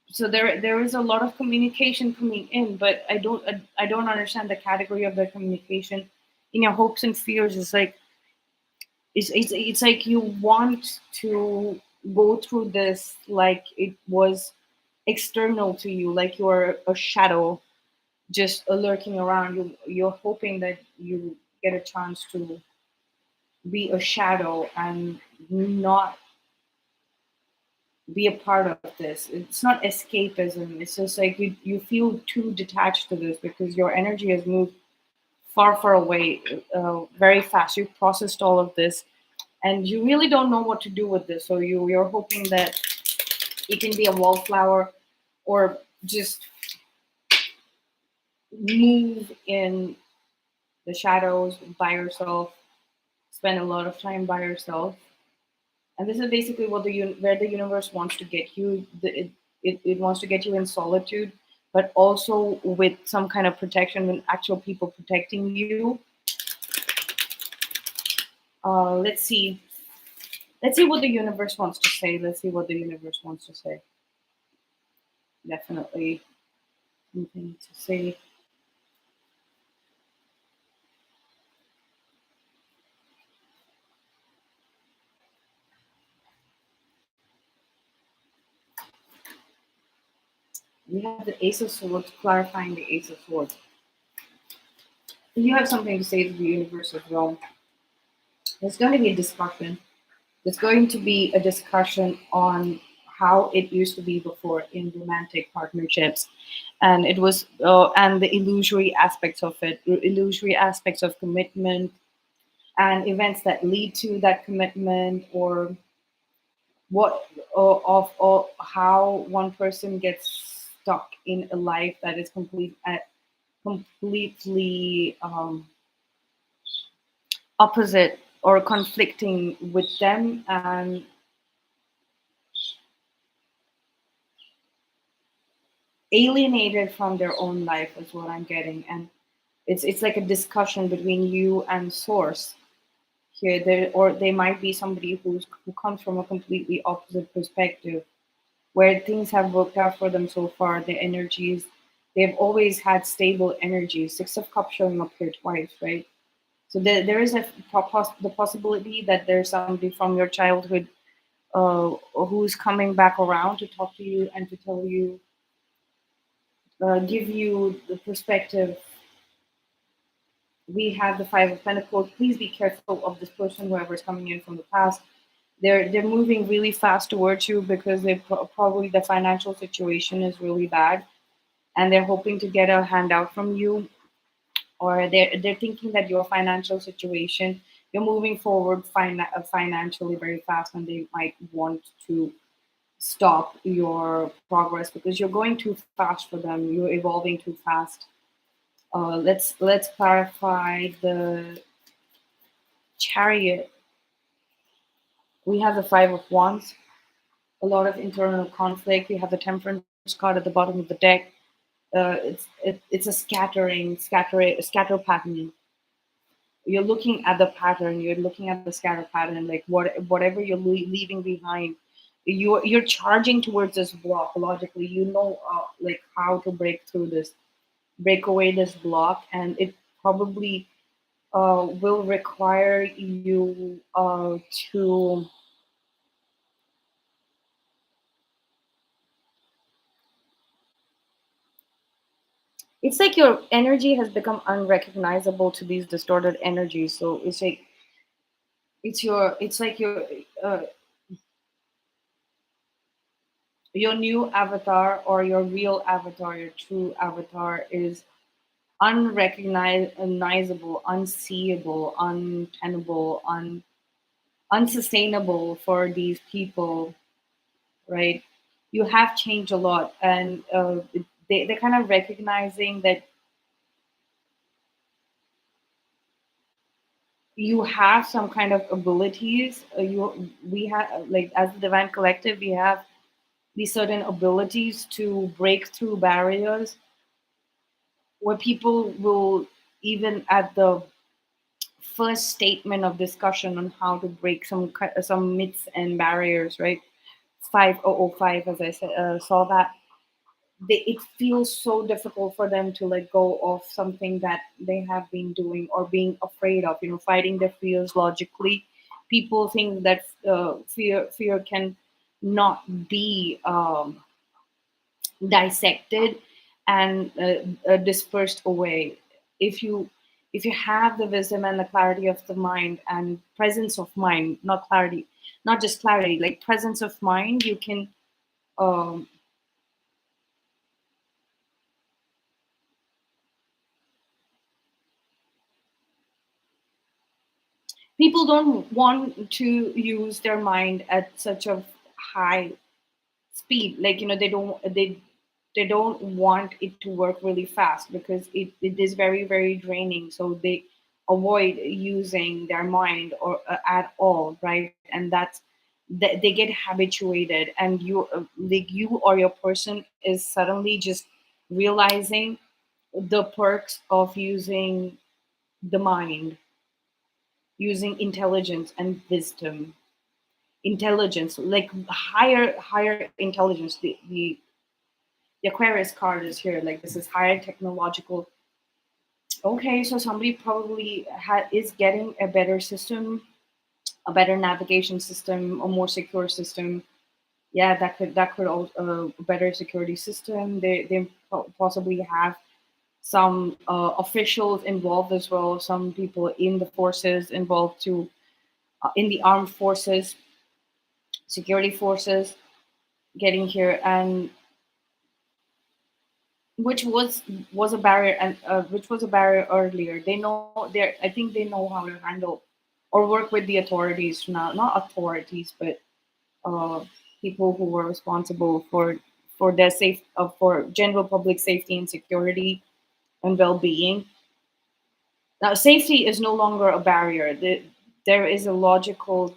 so there is a lot of communication coming in, but I don't understand the category of the communication. In your hopes and fears, is like, it's like you want to go through this like it was external to you, like you're a shadow just lurking around. You're hoping that you get a chance to be a shadow and not be a part of this. It's not escapism. It's just like you feel too detached to this because your energy has moved far, far away, very fast. You've processed all of this, and you really don't know what to do with this. So you're hoping that it can be a wallflower, or just move in the shadows by yourself, spend a lot of time by yourself. And this is basically what where the universe wants to get you. It wants to get you in solitude, but also with some kind of protection, with actual people protecting you. Let's see. Let's see what the universe wants to say. Let's see what the universe wants to say. Definitely something to say. We have the Ace of Swords, clarifying the Ace of Swords. You have something to say to the universe as well. There's going to be a discussion. There's going to be a discussion on how it used to be before in romantic partnerships, and it was and the illusory aspects of it, illusory aspects of commitment, and events that lead to that commitment, or what of how one person gets stuck in a life that is completely opposite or conflicting with them, and alienated from their own life is what I'm getting. And it's like a discussion between you and source here. There, or they might be somebody who comes from a completely opposite perspective, where things have worked out for them so far. The energies, they've always had stable energy. Six of Cups showing up here twice, right? So there is the possibility that there's somebody from your childhood who's coming back around to talk to you and to tell you, give you the perspective. We have the Five of Pentacles. Please be careful of this person, whoever's coming in from the past. They're moving really fast towards you because they probably the financial situation is really bad, and they're hoping to get a handout from you, or they're thinking that your financial situation, you're moving forward financially very fast, and they might want to stop your progress because you're going too fast for them. You're evolving too fast. Let's clarify the Chariot. We have the Five of Wands, a lot of internal conflict. We have the Temperance card at the bottom of the deck. It's a scatter pattern. You're looking at the pattern. You're looking at the scatter pattern, like whatever you're leaving behind. You're charging towards this block logically. You know, like how to break away this block, and it probably will require you to. It's like your energy has become unrecognizable to these distorted energies. So it's like it's like your new avatar, or your real avatar, your true avatar is unrecognizable, unseeable, untenable, unsustainable for these people, right? You have changed a lot, and they're kind of recognizing that you have some kind of abilities. We have, like, as the divine collective, we have these certain abilities to break through barriers, where people will, even at the first statement of discussion on how to break some myths and barriers, right? 5005, as I said, saw that it feels so difficult for them to let go of something that they have been doing or being afraid of, fighting their fears logically. People think that fear can not be dissected and dispersed away. If you if you have the wisdom and the clarity of the mind and presence of mind, not clarity, not just clarity, like presence of mind, you can um, people don't want to use their mind at such a high speed, like they don't want it to work really fast because it is very very draining, so they avoid using their mind or at all, right? And that's they get habituated, and you like you or your person is suddenly just realizing the perks of using the mind, using intelligence and wisdom. Intelligence, like higher intelligence, the Aquarius card is here. Like this is higher technological. Okay, so somebody probably is getting a better system, a better navigation system, a more secure system. Yeah, that could also a better security system. They possibly have some officials involved as well. Some people in the forces involved too, in the armed forces, security forces, getting here, and which was a barrier, and which was a barrier earlier. They know they I think they know how to handle or work with the authorities now, not authorities, but uh, people who were responsible for their safe for general public safety and security and well-being. Now safety is no longer a barrier. There is a logical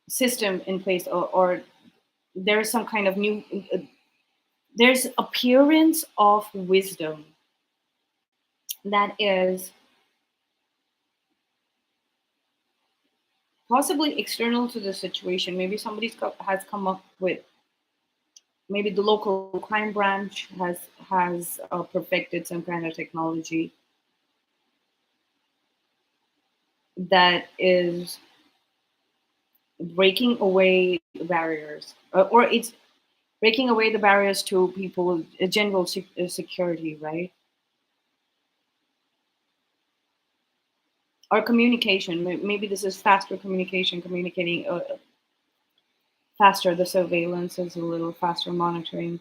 system in place, or there is some kind of new there's appearance of wisdom that is possibly external to the situation. Maybe has come up with, maybe the local crime branch has perfected some kind of technology that is breaking away barriers, or it's breaking away the barriers to people, general security, right? Or communication. Maybe this is faster communication, communicating faster. The surveillance is a little faster, monitoring.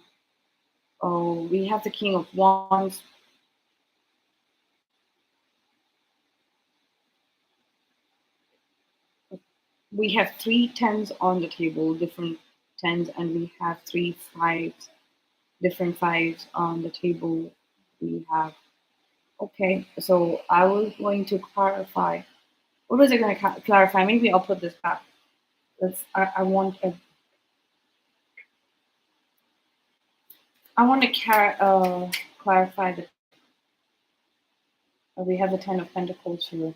Oh, we have the King of Wands. We have three tens on the table, different tens, and we have three fives, different fives on the table. We have, okay, so I was going to clarify. What was I going to clarify? Maybe I'll put this back. I want to clarify that we have the Ten of Pentacles here.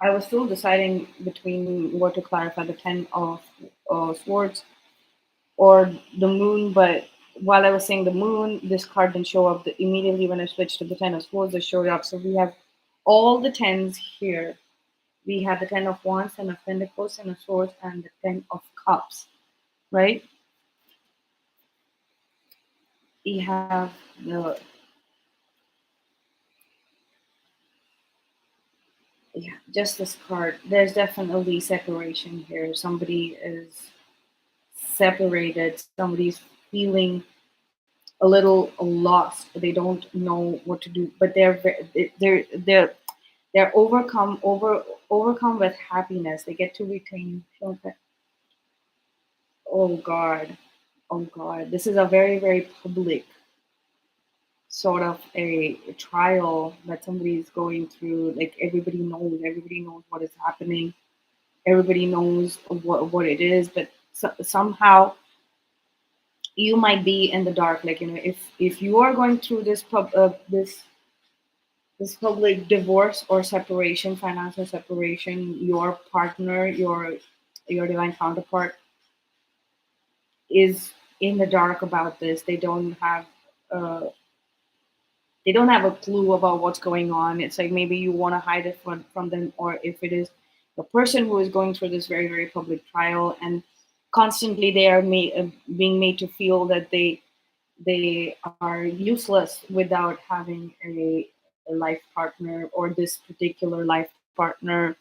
I was still deciding between what to clarify, the Ten of Swords or the Moon, but while I was saying the Moon, this card didn't show up. Immediately when I switched to the Ten of Swords, it showed up. So we have all the tens here. We have the Ten of Wands, Ten of Pentacles, Ten of Swords, and the Ten of Cups, right? We have the, yeah, just this card. There's definitely separation here. Somebody is separated. Somebody's feeling a little lost. They don't know what to do, but they're overcome with happiness. They get to retain. Oh God, oh God, this is a very very public sort of a trial that somebody's going through. Like everybody knows what is happening. Everybody knows what it is, but somehow you might be in the dark. Like, if you are going through this public divorce or separation, financial separation, your partner, your divine counterpart is in the dark about this. Uh, they don't have a clue about what's going on. It's like maybe you want to hide it from them, or if it is the person who is going through this very very public trial, and constantly they are being made to feel that they are useless without having a life partner, or this particular life partner,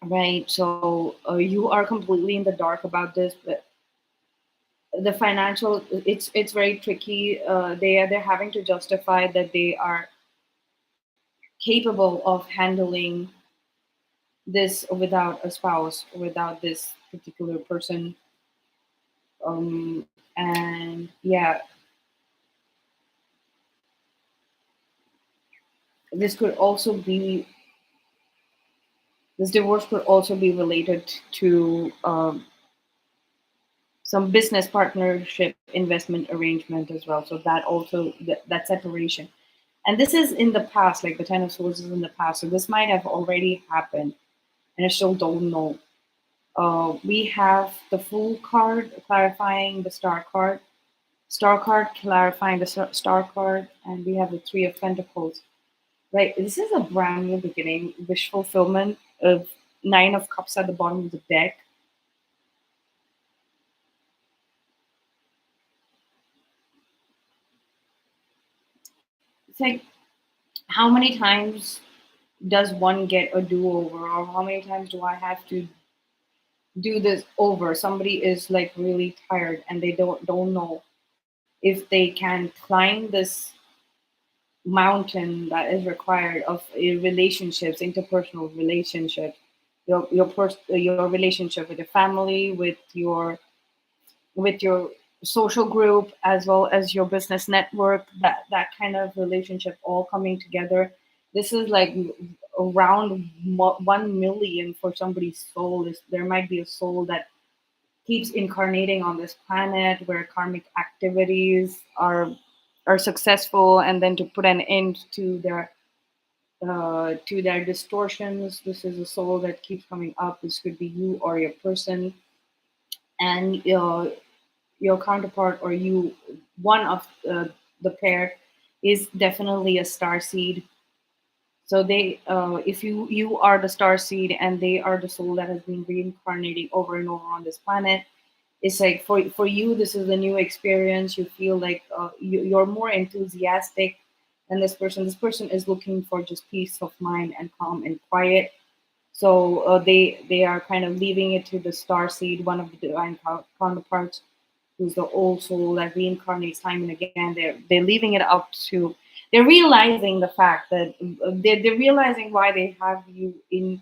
right? So you are completely in the dark about this, but the financial, it's very tricky. They're having to justify that they are capable of handling this without a spouse, without this particular person. And yeah, this could also be, this divorce could also be related to some business partnership investment arrangement as well. So that also, that separation, and this is in the past, like the Ten of Swords is in the past, so this might have already happened, and I still don't know. We have the Fool card clarifying the Star card clarifying the Star card, and we have the Three of Pentacles. Right, this is a brand new beginning, wish fulfillment of Nine of Cups at the bottom of the deck. It's like, how many times does one get a do-over, or how many times do I have to do this over? Somebody is like really tired and they don't know if they can climb this mountain that is required of relationships, interpersonal relationships, your relationship with your family, with your social group, as well as your business network, that kind of relationship all coming together. This is like around 1 million for somebody's soul. There might be a soul that keeps incarnating on this planet where karmic activities are successful, and then to put an end to their distortions. This is a soul that keeps coming up. This could be you or your person, and your counterpart, or you, one of the pair, is definitely a star seed. So they, if you are the star seed and they are the soul that has been reincarnating over and over on this planet, it's like for you, this is a new experience. You feel like you're more enthusiastic than this person. This person is looking for just peace of mind and calm and quiet. So they are kind of leaving it to the star seed, one of the divine counterparts, who's the old soul that reincarnates time and again. They're leaving it up to, they're realizing the fact that they're realizing why they have you in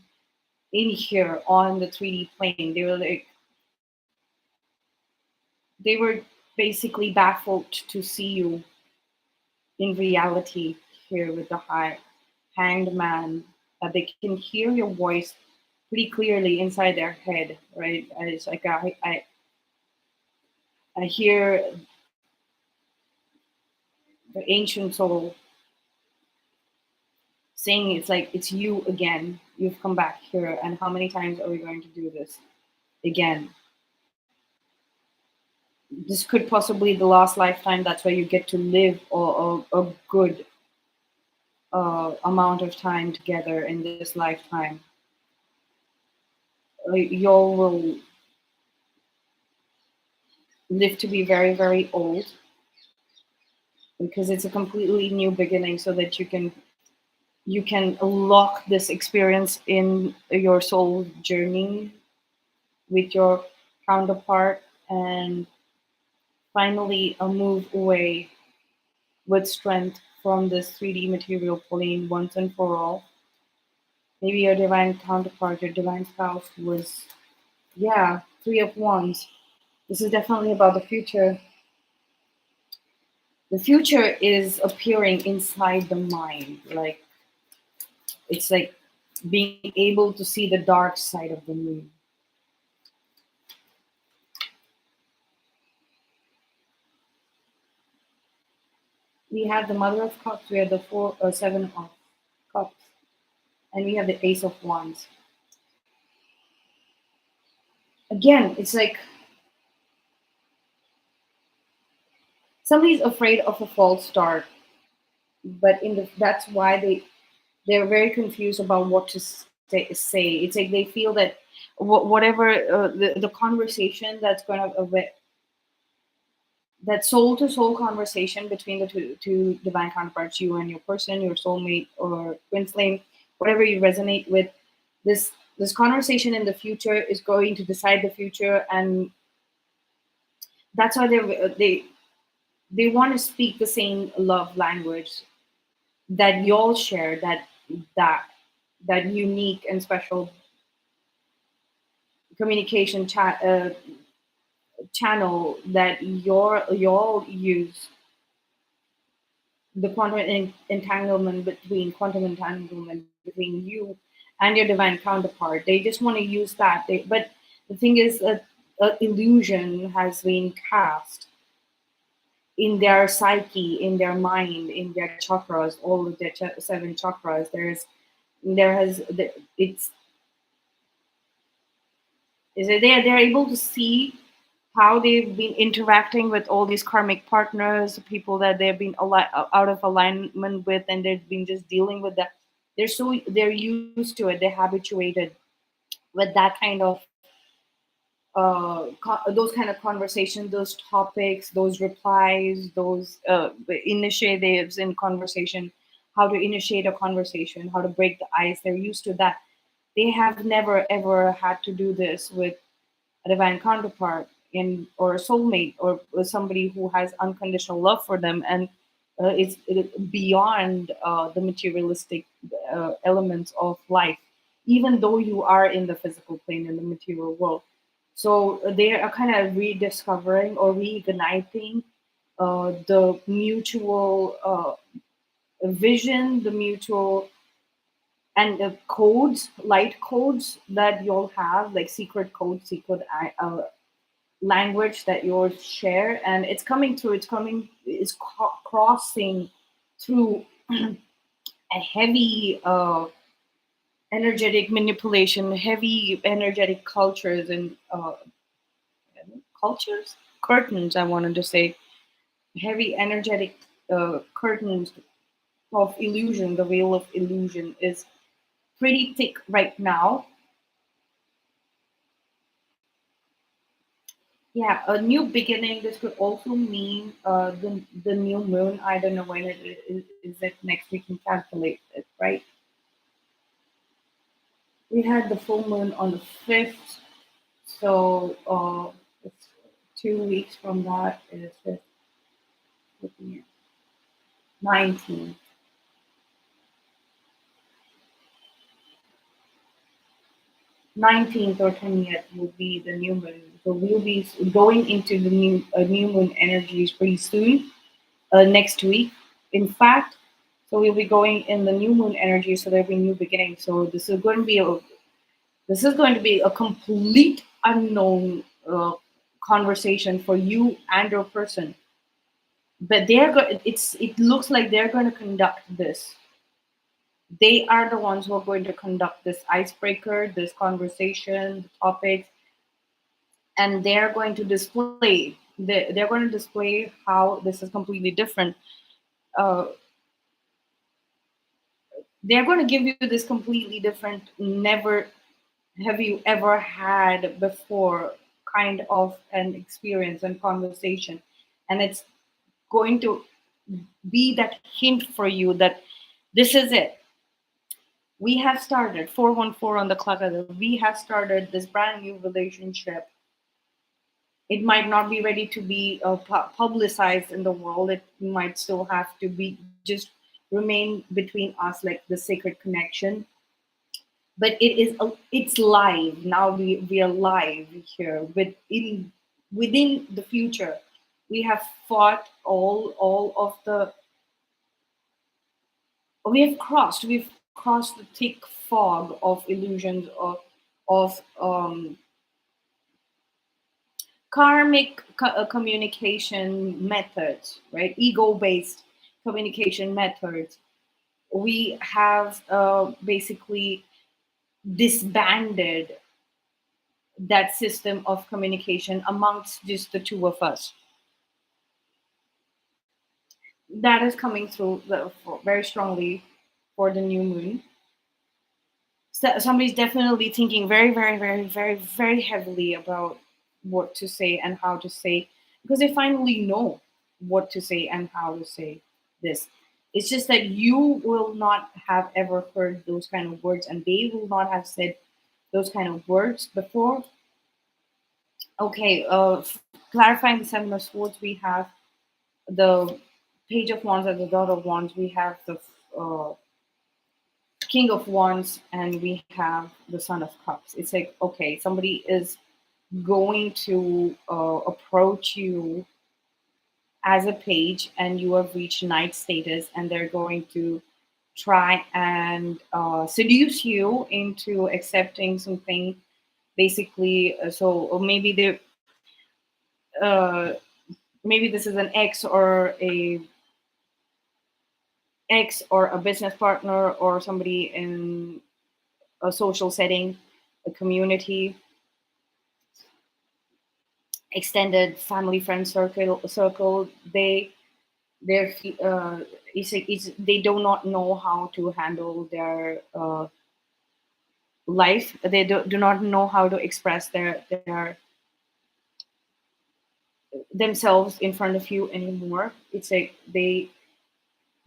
here on the 3D plane. They were basically baffled to see you in reality here with the hanged man. That they can hear your voice pretty clearly inside their head, right? And it's like I hear the ancient soul saying, it's like, it's you again. You've come back here, and how many times are we going to do this again? This could possibly the last lifetime. That's why you get to live a good amount of time together in this lifetime. You all will live to be very, very old, because it's a completely new beginning, so that you can lock this experience in your soul journey with your counterpart, and finally move away with strength from this 3D material plane once and for all. Maybe your divine counterpart, your divine spouse was, yeah, Three of Wands. This is definitely about the future. The future is appearing inside the mind. Like, it's like being able to see the dark side of the moon. We have the Mother of Cups, we have the Seven of Cups, and we have the Ace of Wands. Again, it's like somebody's afraid of a false start, but that's why they're very confused about what to say. It's like they feel that whatever the conversation that's going to that soul to soul conversation between the two divine counterparts, you and your person, your soulmate or twin flame, whatever you resonate with. This conversation in the future is going to decide the future, and that's why they want to speak the same love language that y'all share, that that unique and special communication channel that y'all use, the quantum entanglement between you and your divine counterpart. They just want to use that. But the thing is that illusion has been cast in their psyche, in their mind, in their chakras, all of their seven chakras. There has it's is that they're able to see how they've been interacting with all these karmic partners, people that they've been out of alignment with, and they've been just dealing with that. They're used to it. They're habituated with that kind of those kind of conversations, those topics, those replies, those initiatives in conversation, how to initiate a conversation, how to break the ice. They're used to that. They have never ever had to do this with a divine counterpart in or a soulmate or somebody who has unconditional love for them, and it's beyond the materialistic elements of life, even though you are in the physical plane in the material world. So they are kind of rediscovering or reigniting the mutual vision, the mutual and the codes, light codes that you'll have, like secret codes, secret language that you'll share, and it's coming through. It's crossing through a heavy energetic manipulation, heavy energetic cultures and cultures curtains. I wanted to say heavy energetic curtains of illusion. The veil of illusion is pretty thick right now. Yeah, a new beginning. This could also mean the new moon. I don't know when it is. Is it next week? We can calculate it, right? We had the full moon on the 5th, so it's 2 weeks from that is the looking at 19th. 19th or 20th will be the new moon. So we'll be going into the new moon energies pretty soon, next week. In fact, so we'll be going in the new moon energy. So there'll be new beginnings. So this is going to be a complete unknown conversation for you and your person. But it looks like they're going to conduct this. They are the ones who are going to conduct this icebreaker, this conversation, the topics, and they're going to display. They're going to display how this is completely different. Uh, they're going to give you this completely different, never have you ever had before kind of an experience and conversation, and it's going to be that hint for you that this is it. We have started 414 on the clock. We have started this brand new relationship. It might not be ready to be publicized in the world. It might still have to be just remain between us, like the sacred connection. But it's live now. We are live here within the future. We have fought all of the we've crossed the thick fog of illusions of karmic communication methods, right? Ego based communication methods. We have basically disbanded that system of communication amongst just the two of us. That is coming through very strongly for the new moon. So somebody's definitely thinking very, very, very, very, very heavily about what to say and how to say. because they finally know what to say and how to say this. It's just that you will not have ever heard those kind of words, and they will not have said those kind of words before. Okay, clarifying the Seven of Swords, we have the Page of Wands and the Daughter of Wands. We have the uh, King of Wands, and we have the Son of Cups. It's like, okay, somebody is going to approach you as a page, and you have reached knight status, and they're going to try and seduce you into accepting something. Basically, so or uh, maybe this is an ex or a business partner or somebody in a social setting, a community, extended family friend circle. They're they do not know how to handle their life. They do not know how to express their themselves in front of you anymore. It's like they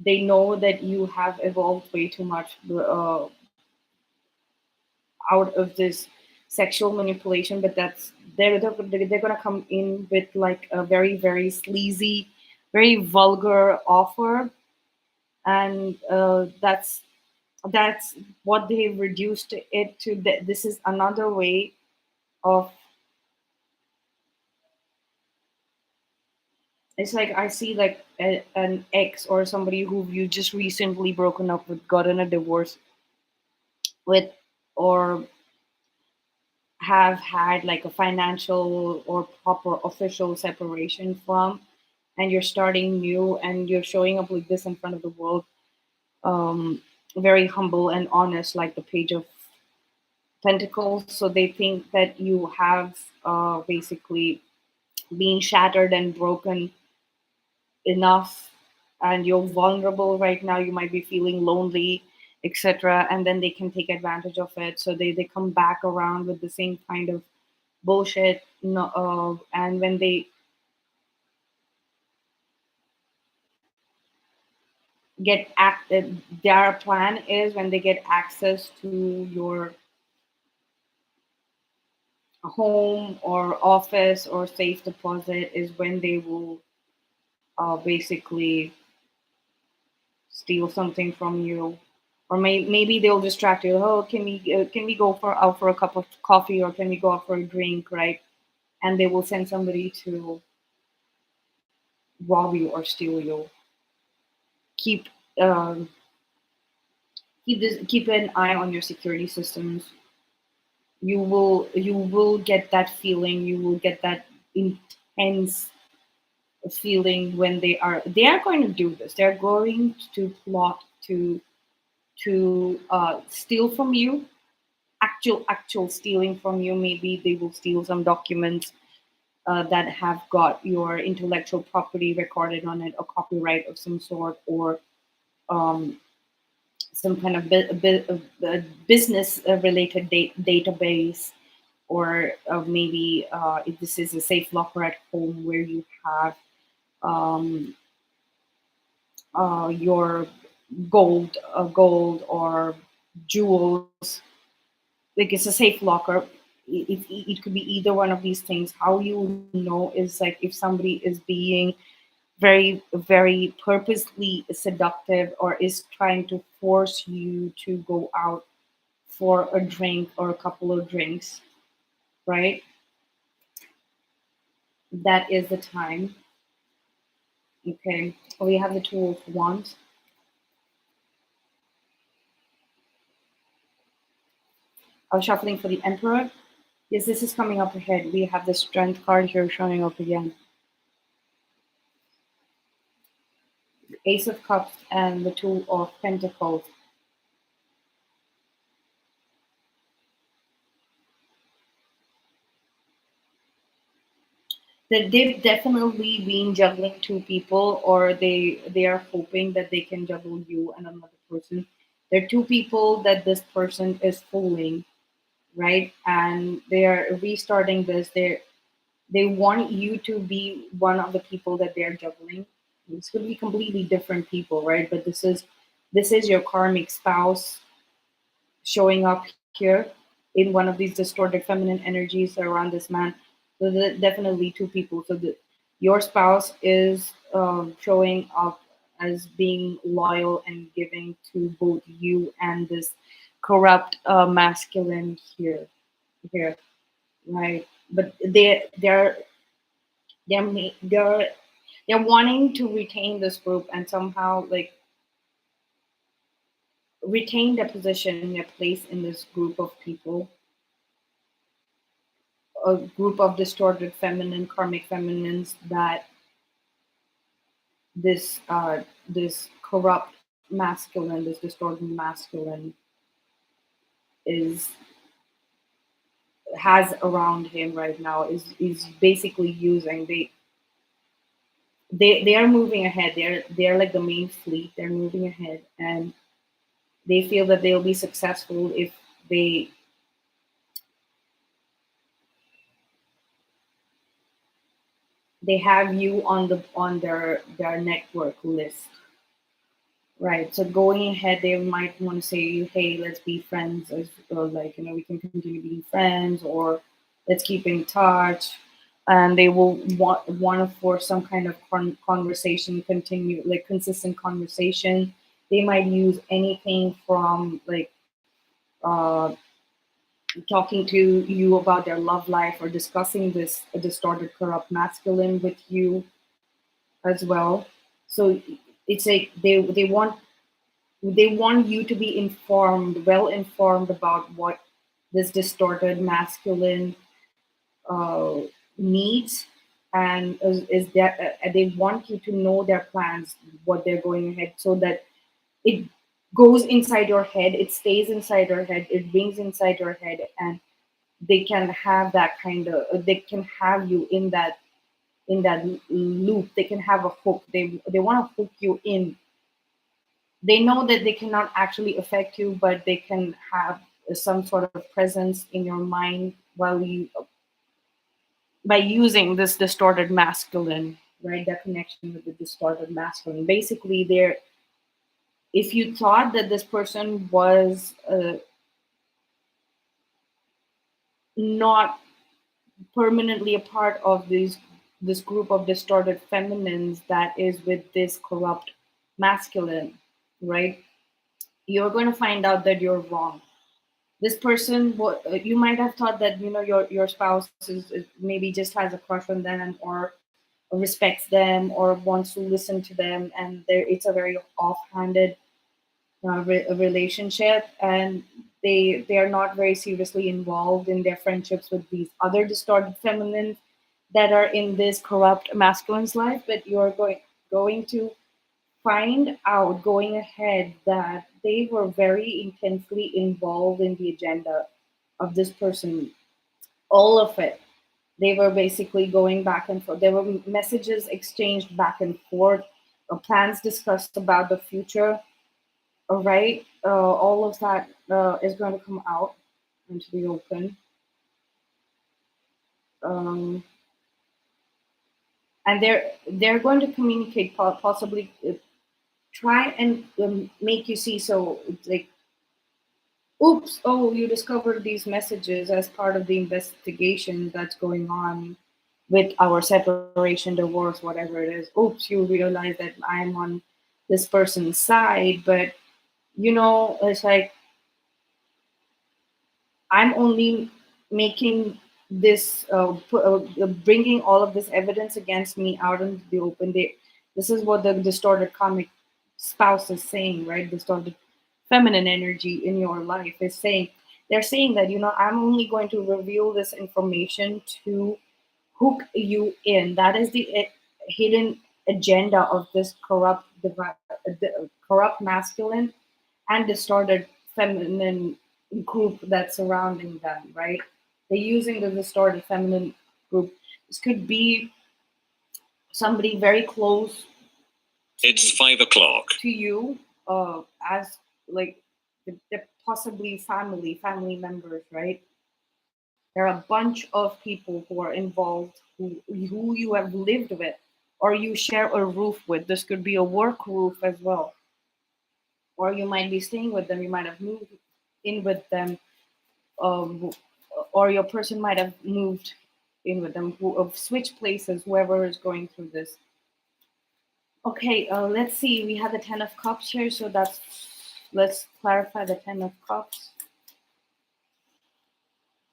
know that you have evolved way too much out of this sexual manipulation, but that's they're gonna come in with like a very very sleazy, very vulgar offer, and that's what they've reduced it to. This is another way of, it's like I see like an ex or somebody who you just recently broken up with, gotten a divorce with, or have had like a financial or proper official separation from, and you're starting new and you're showing up like this in front of the world, um very humble and honest, like the Page of Pentacles. So they think that you have basically been shattered and broken enough, and you're vulnerable right now, you might be feeling lonely, etc., and then they can take advantage of it. So they come back around with the same kind of bullshit. No, and when they get acted, their plan is when they get access to your home or office or safe deposit is when they will basically steal something from you, or maybe they'll distract you. Oh, can we go for out for a cup of coffee, or can we go out for a drink, right? And they will send somebody to rob you or steal you. Keep um, keep an eye on your security systems. You will get that feeling. You will get that intense feeling when they are going to do this. They're going to plot to steal from you, actual stealing from you. Maybe they will steal some documents that have got your intellectual property recorded on it, a copyright of some sort, or um, some kind of business related database, or maybe if this is a safe locker at home where you have um, your gold or jewels, like it's a safe locker. It could be either one of these things. How you know is like if somebody is being very very purposely seductive, or is trying to force you to go out for a drink or a couple of drinks, right? That is the time. Okay, we have the Two of Wands. I was shuffling for the Emperor. Yes, this is coming up ahead. We have the Strength card here showing up again. Ace of Cups and the Two of Pentacles. That they've definitely been juggling two people, or they are hoping that they can juggle you and another person. There are two people that this person is fooling, right? And they are restarting this. They want you to be one of the people that they're juggling. This could be completely different people, right? But this is your karmic spouse showing up here in one of these distorted feminine energies around this man. So definitely two people. So your spouse is showing up as being loyal and giving to both you and this corrupt masculine here, right? But they're wanting to retain this group and somehow like retain their position, their place in this group of people, a group of distorted feminine, karmic feminines that this corrupt masculine, this distorted masculine is has around him right now is basically using they are moving ahead. They're like the main fleet. They're moving ahead and they feel that they'll be successful if they they have you on their network list, right? So going ahead, they might want to say, hey, let's be friends, or like, we can continue being friends, or let's keep in touch. And they will want to force some kind of conversation, continue like consistent conversation. They might use anything from like uh, talking to you about their love life or discussing this distorted, corrupt masculine with you as well. So it's like they want you to be informed, well informed about what this distorted masculine uh, needs, and is that they want you to know their plans, what they're going ahead, so that it goes inside your head, it stays inside your head, it rings inside your head, and they can have that kind of they can have you in that loop. They can have a hook. They want to hook you in. They know that they cannot actually affect you, but they can have some sort of presence in your mind while you by using this distorted masculine, right? That connection with the distorted masculine. Basically, there, if you thought that this person was not permanently a part of this group of distorted feminines that is with this corrupt masculine, right? You're going to find out that you're wrong. This person, you might have thought that your spouse is maybe just has a crush on them, or respects them, or wants to listen to them, and it's a very offhanded relationship, and they are not very seriously involved in their friendships with these other distorted feminines that are in this corrupt masculine's life. But you're going to find out going ahead that they were very intensely involved in the agenda of this person, all of it. They were basically going back and forth. There were messages exchanged back and forth, plans discussed about the future. All right, all of that is going to come out into the open, um, and they're going to communicate, possibly try and make you see. So it's like, oops, oh, you discovered these messages as part of the investigation that's going on with our separation, divorce, whatever it is. Oops, you realize that I'm on this person's side, but it's like I'm only making this, bringing all of this evidence against me out into the open. This is what the distorted karmic spouse is saying, right? Distorted feminine energy in your life is saying. They're saying that, I'm only going to reveal this information to hook you in. That is the hidden agenda of this corrupt masculine and distorted feminine group that's surrounding them, right? They're using the distorted feminine group. This could be somebody very close. It's 5 o'clock. To you, as like they're possibly family members, right? There are a bunch of people who are involved, who you have lived with or you share a roof with. This could be a work roof as well, or you might be staying with them. You might have moved in with them, um, or your person might have moved in with them, who have switched places. Whoever is going through this. Okay, let's see. We have the Ten of Cups here, so that's, let's clarify the Ten of Cups.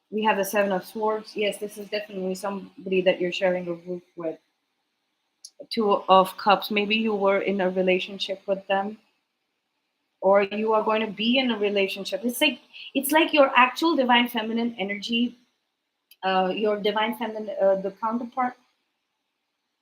We have the Seven of Swords. Yes, this is definitely somebody that you're sharing a roof with. Two of Cups. Maybe you were in a relationship with them, or you are going to be in a relationship. It's like your actual divine feminine energy, your divine feminine, the counterpart.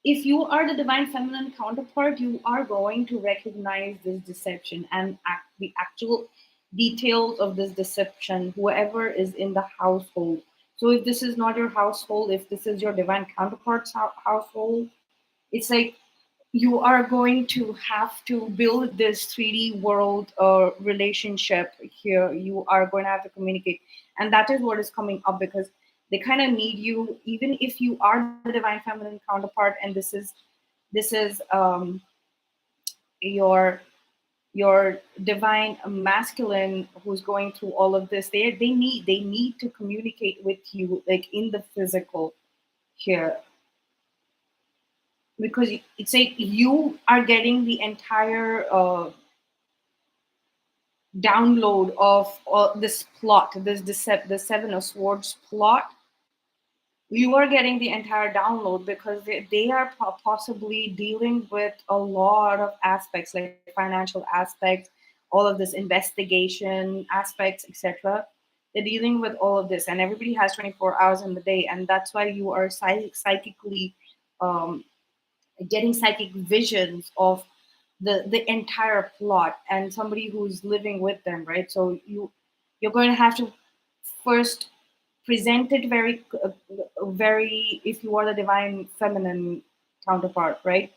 If you are the divine feminine counterpart, you are going to recognize this deception and the actual details of this deception, whoever is in the household. So if this is not your household, if this is your divine counterpart's household, it's like you are going to have to build this 3D world relationship here. You are going to have to communicate. And that is what is coming up, because they kind of need you, even if you are the divine feminine counterpart, and this is your divine masculine who's going through all of this. They need to communicate with you, like in the physical here, because it's like you are getting the entire download of this plot, the Seven of Swords plot. You are getting the entire download because they are possibly dealing with a lot of aspects, like financial aspects, all of this investigation aspects, etc. They're dealing with all of this, and everybody has 24 hours in the day, and that's why you are psychically um, getting psychic visions of the entire plot, and somebody who's living with them, right? So you're going to have to first present it very, if you are the divine feminine counterpart, right?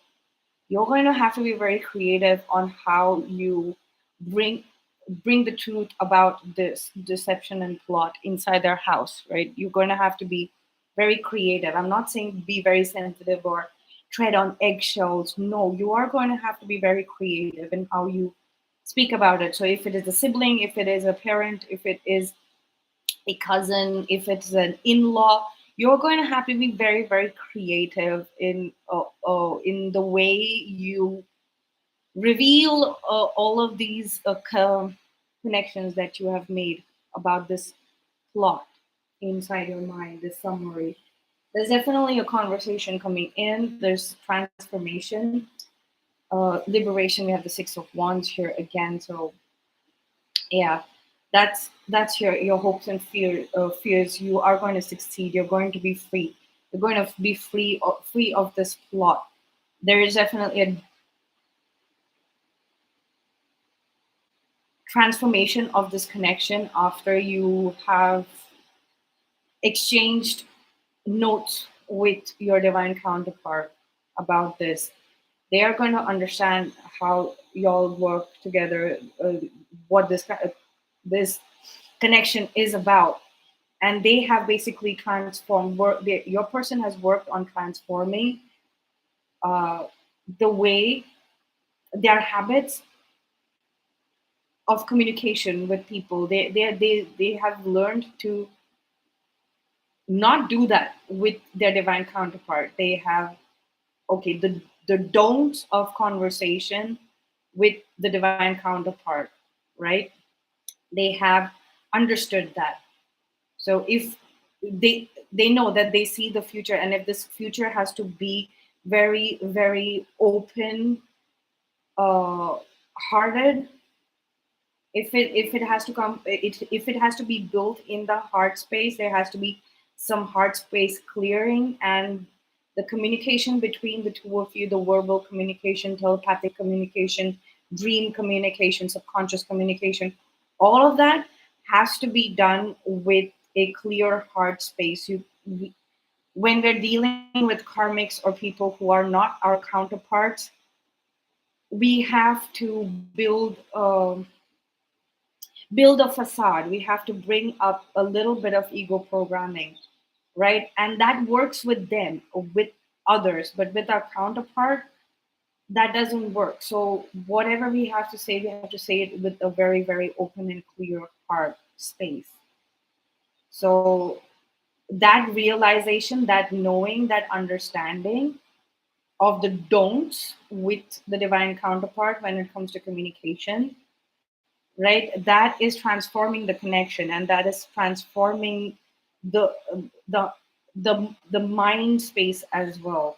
You're going to have to be very creative on how you bring bring the truth about this deception and plot inside their house, right? You're going to have to be very creative. I'm not saying be very sensitive or tread on eggshells. No, you are going to have to be very creative in how you speak about it. So if it is a sibling, if it is a parent, if it is a cousin, if it's an in-law, you're going to have to be very, very creative in the way you reveal all of these connections that you have made about this plot inside your mind, this summary. There's definitely a conversation coming in. There's transformation, liberation. We have the Six of Wands here again. So yeah, that's your hopes and fears. You are going to succeed. You're going to be free. You're going to be free of this plot. There is definitely a transformation of this connection after you have exchanged notes with your divine counterpart about this. They are going to understand how y'all work together, what this connection is about, and they have basically transformed your person has worked on transforming uh, the way their habits of communication with people. They have learned to not do that with their divine counterpart. They have, okay, the don'ts of conversation with the divine counterpart, right? They have understood that. So if they know that they see the future, and if this future has to be very, very open uh hearted, if it has to come if it has to be built in the heart space, there has to be some heart space clearing, and the communication between the two of you, the verbal communication, telepathic communication, dream communication, subconscious communication, all of that has to be done with a clear heart space. When we're dealing with karmics or people who are not our counterparts, we have to build build a facade. We have to bring up a little bit of ego programming, right? And that works with them, with others, but with our counterpart, that doesn't work. So whatever we have to say, we have to say it with a very, very open and clear heart space. So that realization, that knowing, that understanding of the don'ts with the divine counterpart when it comes to communication, right? That is transforming the connection, and that is transforming the the the mind space as well.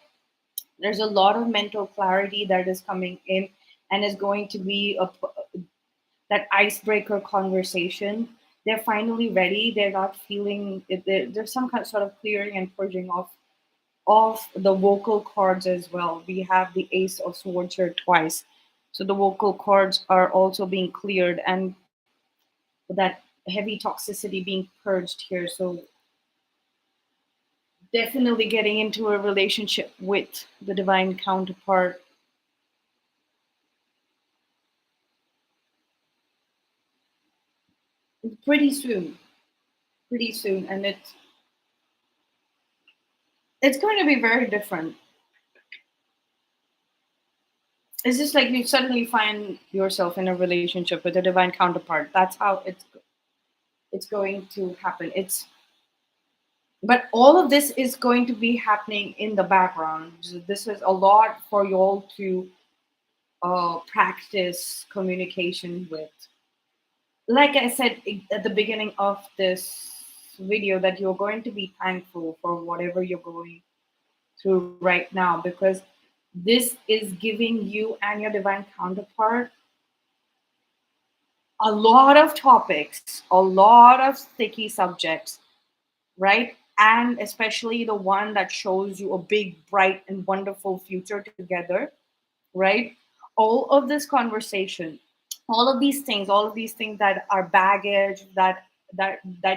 There's a lot of mental clarity that is coming in, and is going to be that icebreaker conversation. They're finally ready. They're not feeling there's some kind of sort of clearing and purging of the vocal cords as well. We have the Ace of Swords here twice, so the vocal cords are also being cleared, and that heavy toxicity being purged here. So definitely getting into a relationship with the divine counterpart pretty soon, pretty soon, and it's going to be very different. It's just like you suddenly find yourself in a relationship with a divine counterpart. That's how it's going to happen. It's but all of this is going to be happening in the background. So this is a lot for you all to practice communication with. Like I said at the beginning of this video, that you're going to be thankful for whatever you're going through right now, because this is giving you and your divine counterpart a lot of topics, a lot of sticky subjects, right? And especially the one that shows you a big, bright, and wonderful future together, right? All of this conversation, all of these things that are baggage, that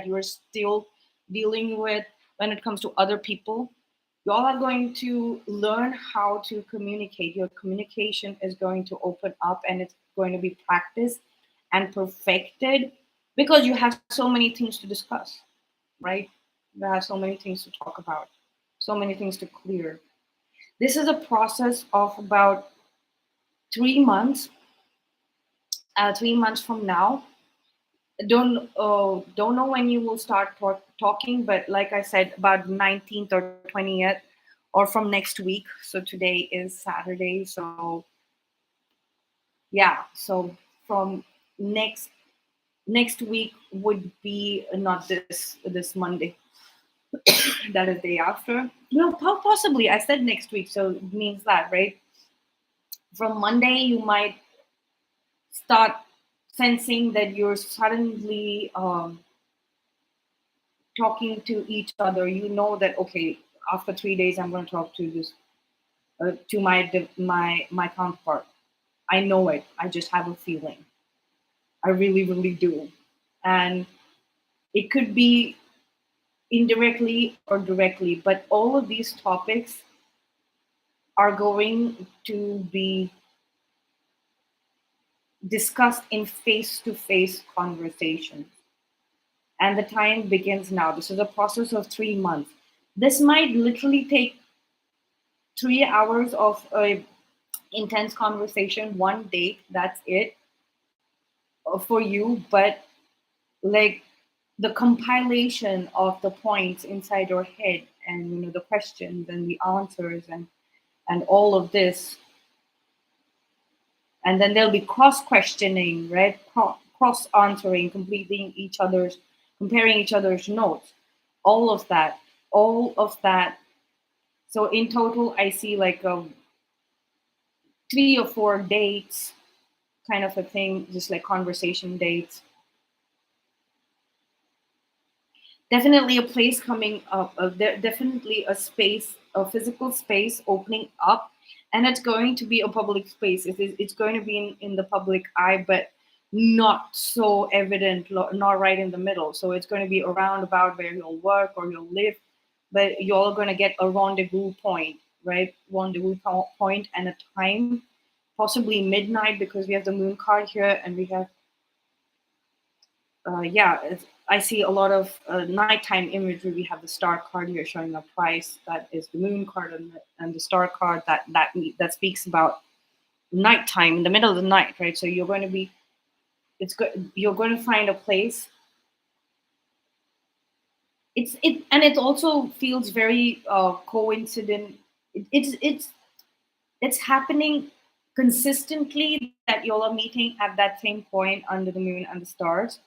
you're still dealing with when it comes to other people, y'all are going to learn how to communicate. Your communication is going to open up, and it's going to be practiced and perfected, because you have so many things to discuss, right? You have so many things to talk about, so many things to clear. This is a process of about 3 months. 3 months from now, don't know when you will start talking, but like I said, about 19th or 20th, or from next week. So today is Saturday, so yeah, so from next week would be not this Monday, that is day after. No, possibly I said next week, so it means that, right? From Monday you might start sensing that you're suddenly talking to each other. You know that, okay, after 3 days I'm going to talk to this to my counterpart. I know it. I just have a feeling. I really, really do. And it could be indirectly or directly, but all of these topics are going to be discussed in face-to-face conversations. And the time begins now. This is a process of 3 months. This might literally take 3 hours of a intense conversation, one date, that's it for you. But like the compilation of the points inside your head, and the questions and the answers, and all of this, and then there'll be cross questioning, right? Cross answering, completing each other's, comparing each other's notes, all of that, all of that. So in total I see like 3 or 4 dates kind of a thing, just like conversation dates. Definitely a place coming up, definitely a space, a physical space opening up, and it's going to be a public space. It's going to be in the public eye, but not so evident, not right in the middle. So it's going to be around about where you'll work or you'll live, but you're all going to get a rendezvous point, right? Rendezvous point and a time, possibly midnight, because we have the moon card here, and we have I see a lot of nighttime imagery. We have the star card here showing up twice. That is the moon card, and the star card that speaks about nighttime in the middle of the night, right? So you're going to be, it's good. You're going to find a place. And it also feels very coincident. It's happening consistently that y'all are meeting at that same point under the moon and the stars,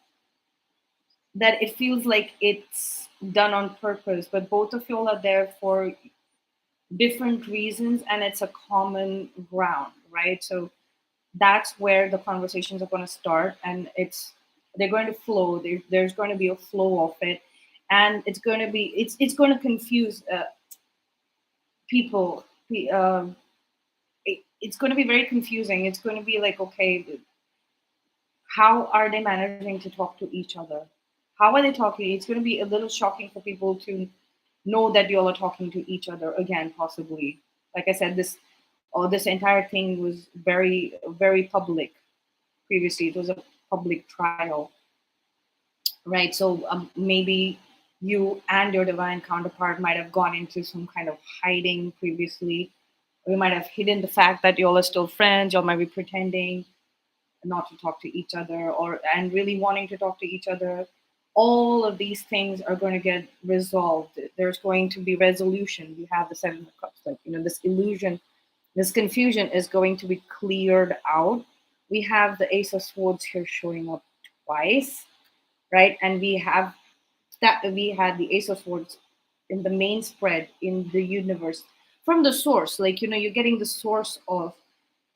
that it feels like it's done on purpose, but both of y'all are there for different reasons and it's a common ground, right? So that's where the conversations are going to start, and they're going to flow. There's going to be a flow of it, and it's going to confuse people. It's going to be very confusing. It's going to be like, okay, how are they managing to talk to each other? How are they talking? It's going to be a little shocking for people to know that you all are talking to each other again, possibly. Like I said, this entire thing was very, very public previously. It was a public trial, right? So maybe you and your divine counterpart might have gone into some kind of hiding previously. Or you might have hidden the fact that you all are still friends. You all might be pretending not to talk to each other, or and really wanting to talk to each other. All of these things are going to get resolved. There's going to be resolution. We have the Seven of Cups, like, this illusion, this confusion is going to be cleared out. We have the Ace of Swords here showing up twice, right? And we had the Ace of Swords in the main spread in the universe from the source. Like, you're getting the source of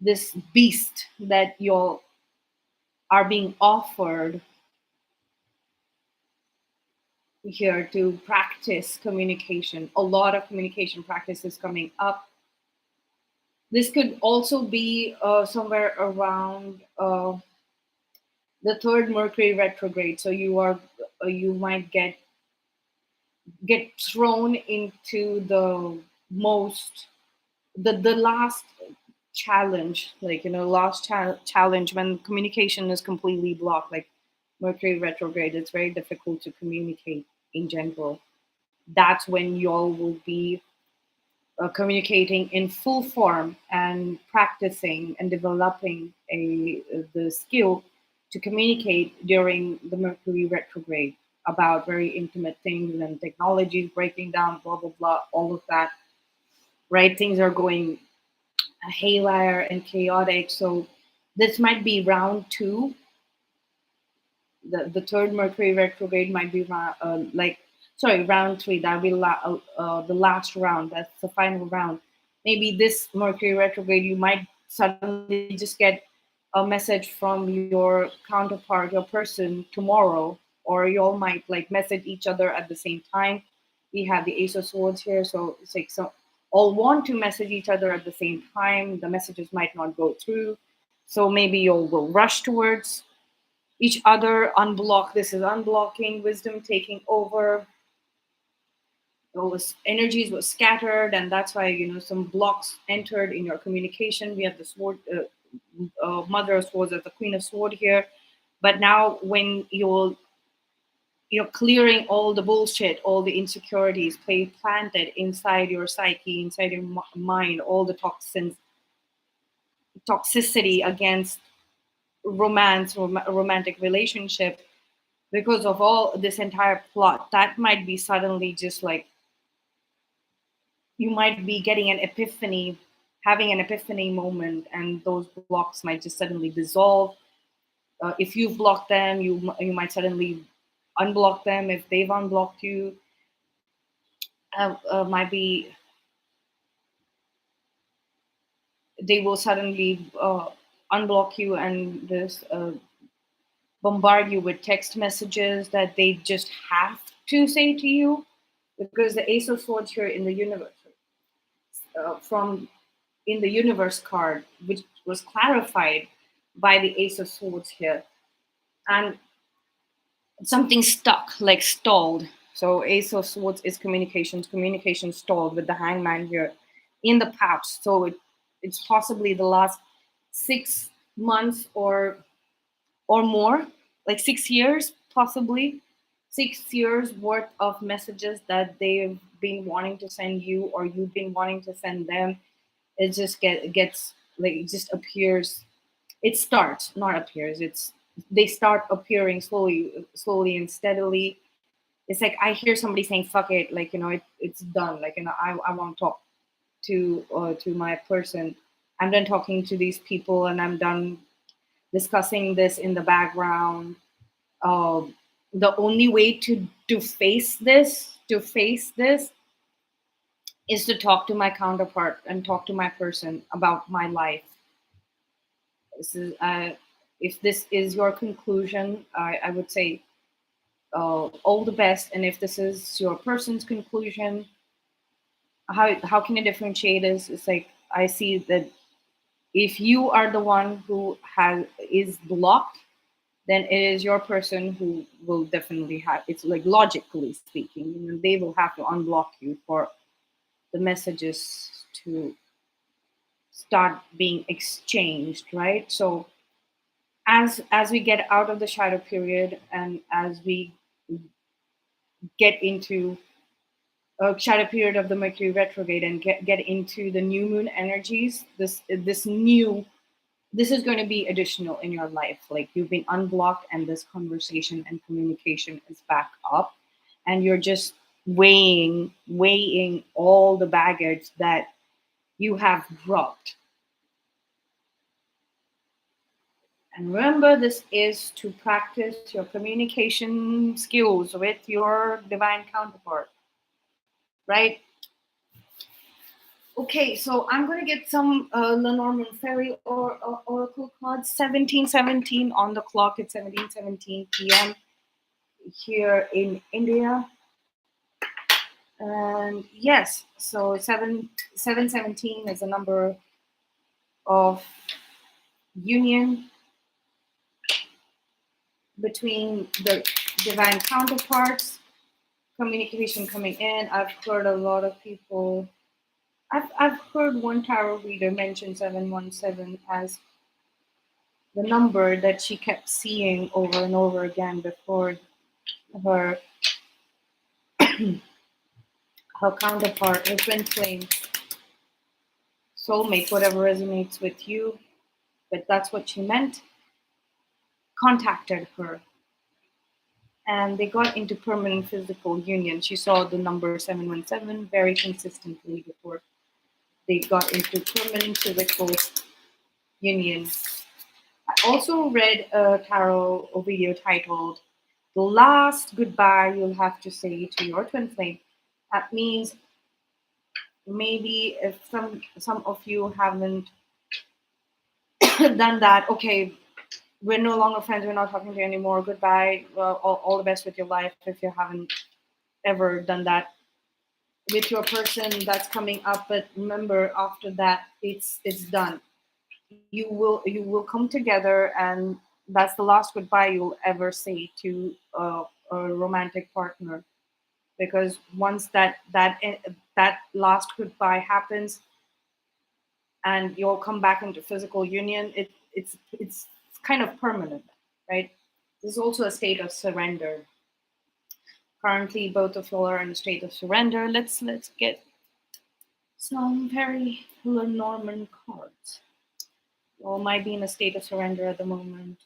this beast that you're are being offered here to practice communication. A lot of communication practice is coming up. This could also be somewhere around the third Mercury retrograde. So you might get thrown into the last challenge, like, challenge when communication is completely blocked, like Mercury retrograde. It's very difficult to communicate in general. That's when y'all will be communicating in full form and practicing and developing the skill to communicate during the Mercury retrograde about very intimate things and technologies breaking down, blah blah blah, all of that. Right, things are going haywire and chaotic. So this might be round two. The third Mercury retrograde might be round three. That'll be the last round. That's the final round. Maybe this Mercury retrograde, you might suddenly just get a message from your counterpart, your person, tomorrow, or you all might like message each other at the same time. We have the Ace of Swords here, so it's like so all want to message each other at the same time. The messages might not go through, so maybe you will rush towards each other, unblock. This is unblocking, wisdom taking over. Those energies were scattered, and that's why some blocks entered in your communication. We have the sword, mother of swords, as the queen of sword here. But now, when you're clearing all the bullshit, all the insecurities planted inside your psyche, inside your mind, all the toxicity against romantic relationship, because of all this entire plot, that might be suddenly just like you might be getting an epiphany, having an epiphany moment, and those blocks might just suddenly dissolve. If you've blocked them, you might suddenly unblock them. If they've unblocked you, might be they will suddenly unblock you and just bombard you with text messages that they just have to say to you, because the Ace of Swords here in the universe, from in the universe card, which was clarified by the Ace of Swords here, and something stuck, like stalled. So Ace of Swords is communication stalled with the Hangman here in the past. So it's possibly the last 6 months or more, like 6 years possibly 6 years worth of messages that they've been wanting to send you, or you've been wanting to send them. It just gets like, it just appears. It starts, not appears, it's they start appearing slowly and steadily. It's like I hear somebody saying fuck it, like, it's done, like, I won't talk to my person. I'm done talking to these people, and I'm done discussing this in the background. um, the only way to face this is to talk to my counterpart and talk to my person about my life. This is, if this is your conclusion, I would say all the best. And if this is your person's conclusion, how can you differentiate this? It's like I see that if you are the one who is blocked, then it is your person who will definitely have. It's like logically speaking, they will have to unblock you for the messages to start being exchanged, right? So as we get out of the shadow period, and as we get into a shadow period of the Mercury retrograde, and get into the new moon energies, this is going to be additional in your life. Like, you've been unblocked, and this conversation and communication is back up, and you're just weighing all the baggage that you have dropped. And remember, this is to practice your communication skills with your divine counterpart, right? Okay, so I'm going to get some Lenormand Fairy or Oracle cards. 1717 on the clock. It's 17:17 p.m. here in India. And yes, so 717 is a number of union between the divine counterparts, communication coming in. I've heard a lot of people. I've heard one tarot reader mention 717 as the number that she kept seeing over and over again before her her counterpart, her twin flame, soulmate, whatever resonates with you, but that's what she meant, contacted her, and they got into permanent physical union. She saw the number 717 very consistently before they got into permanent physical union. I also read a tarot video titled "The Last Goodbye You'll Have to Say to Your Twin Flame." That means maybe if some of you haven't done that, okay, we're no longer friends, we're not talking to you anymore, goodbye, well, all the best with your life. If you haven't ever done that with your person that's coming up, but remember, after that, it's done. You will come together, and that's the last goodbye you'll ever say to a romantic partner, because once that last goodbye happens and you'll come back into physical union, it's kind of permanent, right? This is also a state of surrender. Currently, both of you are in a state of surrender. Let's get some very Lenormand cards. You all might be in a state of surrender at the moment,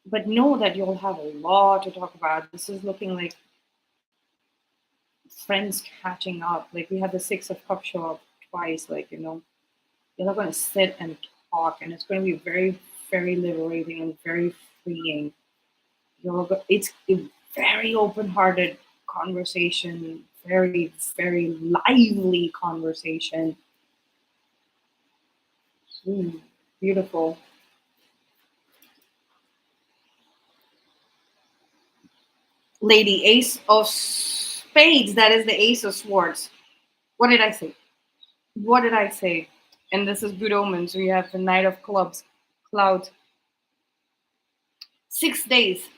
but know that you'll have a lot to talk about. This is looking like friends catching up. Like, we have the Six of Cups show up twice. Like, you're not going to sit and talk, and it's going to be very, very liberating and very freeing. It's a very open-hearted conversation, very, very lively conversation. Beautiful. Lady, Ace of Spades. That is the Ace of Swords. What did I say? What did I say? And this is good omens. We have the Knight of Clubs, Cloud. 6 days.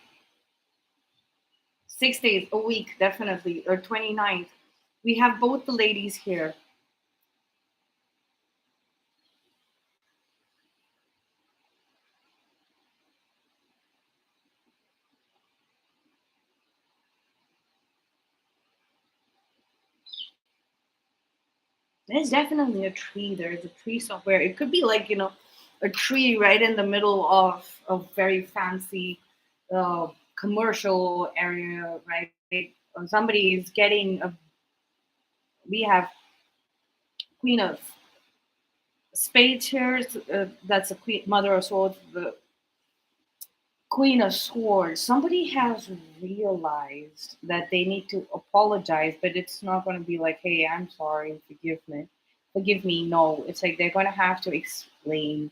6 days, a week, definitely, or 29th. We have both the ladies here. There's definitely a tree. There's a tree somewhere. It could be like, a tree right in the middle of a very fancy uh, commercial area, right? Somebody is getting a. We have Queen of Spades here. That's a queen, Mother of Swords. The Queen of Swords. Somebody has realized that they need to apologize, but it's not going to be like, "Hey, I'm sorry, forgive me." No, it's like they're going to have to explain.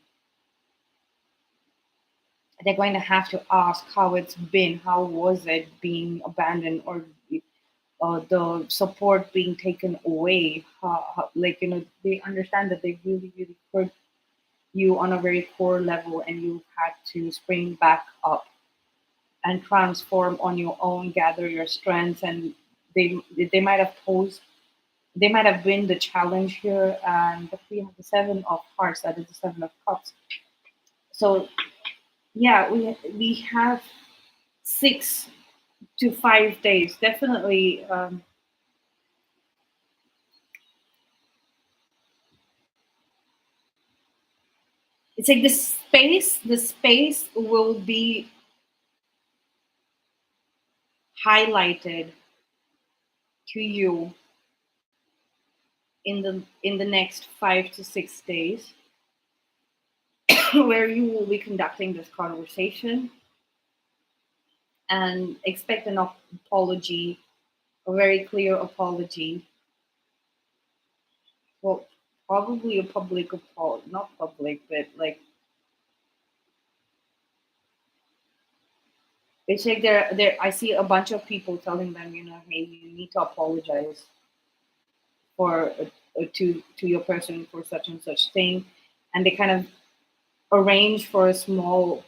They're going to have to ask how it's been, how was it being abandoned, or the support being taken away. Like they understand that they really, really hurt you on a very core level, and you had to spring back up and transform on your own, gather your strengths, and they they might have posed, they might have been the challenge here. And we have the Seven of Hearts, that is the Seven of Cups. So yeah, we have 6 to 5 days, definitely. It's like the space will be highlighted to you in the next 5 to 6 days, where you will be conducting this conversation, and expect an apology, a very clear apology. Well, probably a public apology, not public, but like it's like there. I see a bunch of people telling them, hey, you need to apologize for to your person for such and such thing, and they kind of arrange for a small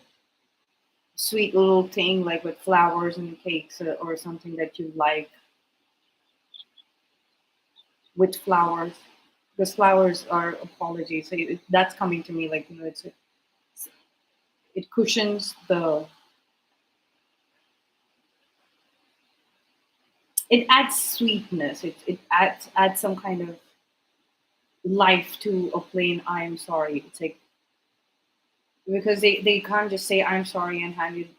sweet little thing like with flowers and cakes, or something that you like with flowers, because flowers are apologies. So that's coming to me like, it cushions the, it adds sweetness, it adds some kind of life to a plain I'm sorry. It's like, because they can't just say I'm sorry and hand it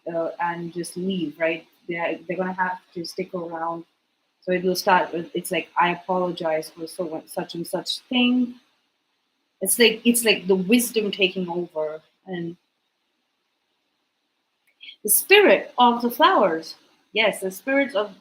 and just leave, right? They're gonna have to stick around. So it will start with, it's like, I apologize for such and such thing. It's like the wisdom taking over, and the spirit of the flowers. Yes, the spirit of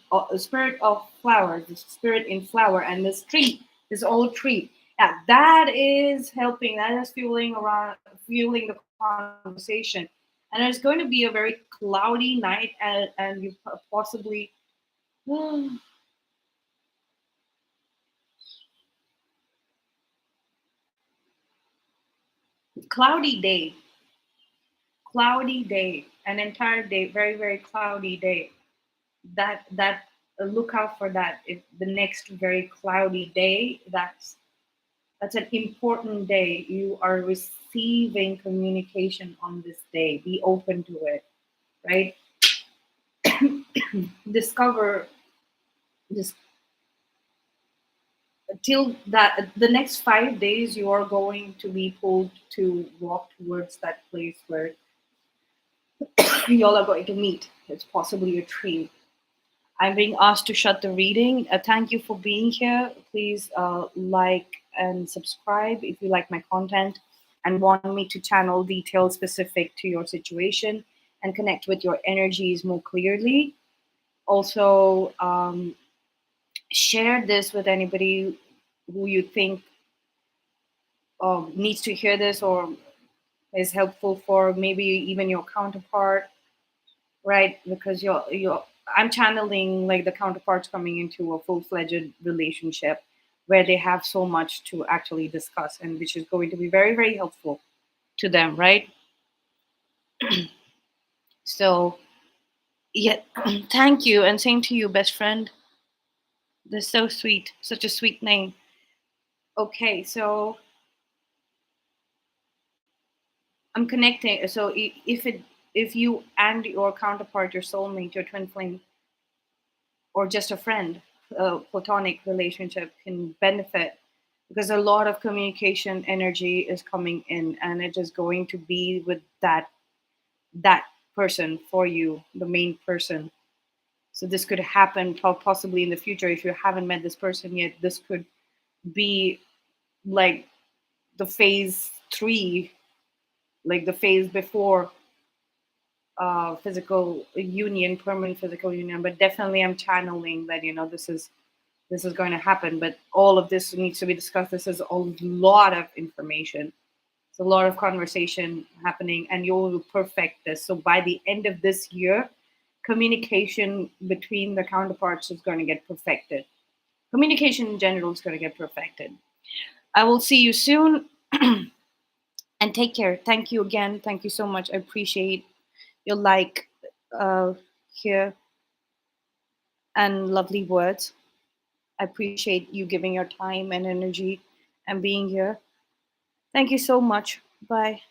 flowers, the spirit in flower, and this tree, this old tree. Yeah, that is helping. That is fueling the conversation. And it's going to be a very cloudy night, and you possibly cloudy day, an entire day, very very cloudy day. That Look out for that. If the next very cloudy day, that's an important day. You are receiving communication on this day. Be open to it, right? Discover this till that the next 5 days you are going to be pulled to walk towards that place where y'all are going to meet. It's possibly a tree. I'm being asked to shut the reading. Thank you for being here. Please like and subscribe if you like my content and want me to channel details specific to your situation and connect with your energies more clearly. Also, share this with anybody who you think needs to hear this, or is helpful for maybe even your counterpart, right? Because I'm channeling like the counterparts coming into a full-fledged relationship where they have so much to actually discuss, and which is going to be very very helpful to them, right? So yeah, thank you, and same to you, best friend. That's so sweet, such a sweet name. Okay, so I'm connecting. So if you and your counterpart, your soulmate, your twin flame, or just a friend, a platonic relationship can benefit, because a lot of communication energy is coming in, and it is going to be with that person for you, the main person. So this could happen possibly in the future. If you haven't met this person yet, this could be like the phase 3, like the phase before physical union, permanent physical union. But definitely I'm channeling that, this is going to happen. But all of this needs to be discussed. This is a lot of information. It's a lot of conversation happening, and you will perfect this. So by the end of this year, communication between the counterparts is going to get perfected. Communication in general is going to get perfected. I will see you soon. And take care. Thank you again. Thank you so much. I appreciate your uh, here and lovely words. I appreciate you giving your time and energy and being here. Thank you so much. Bye.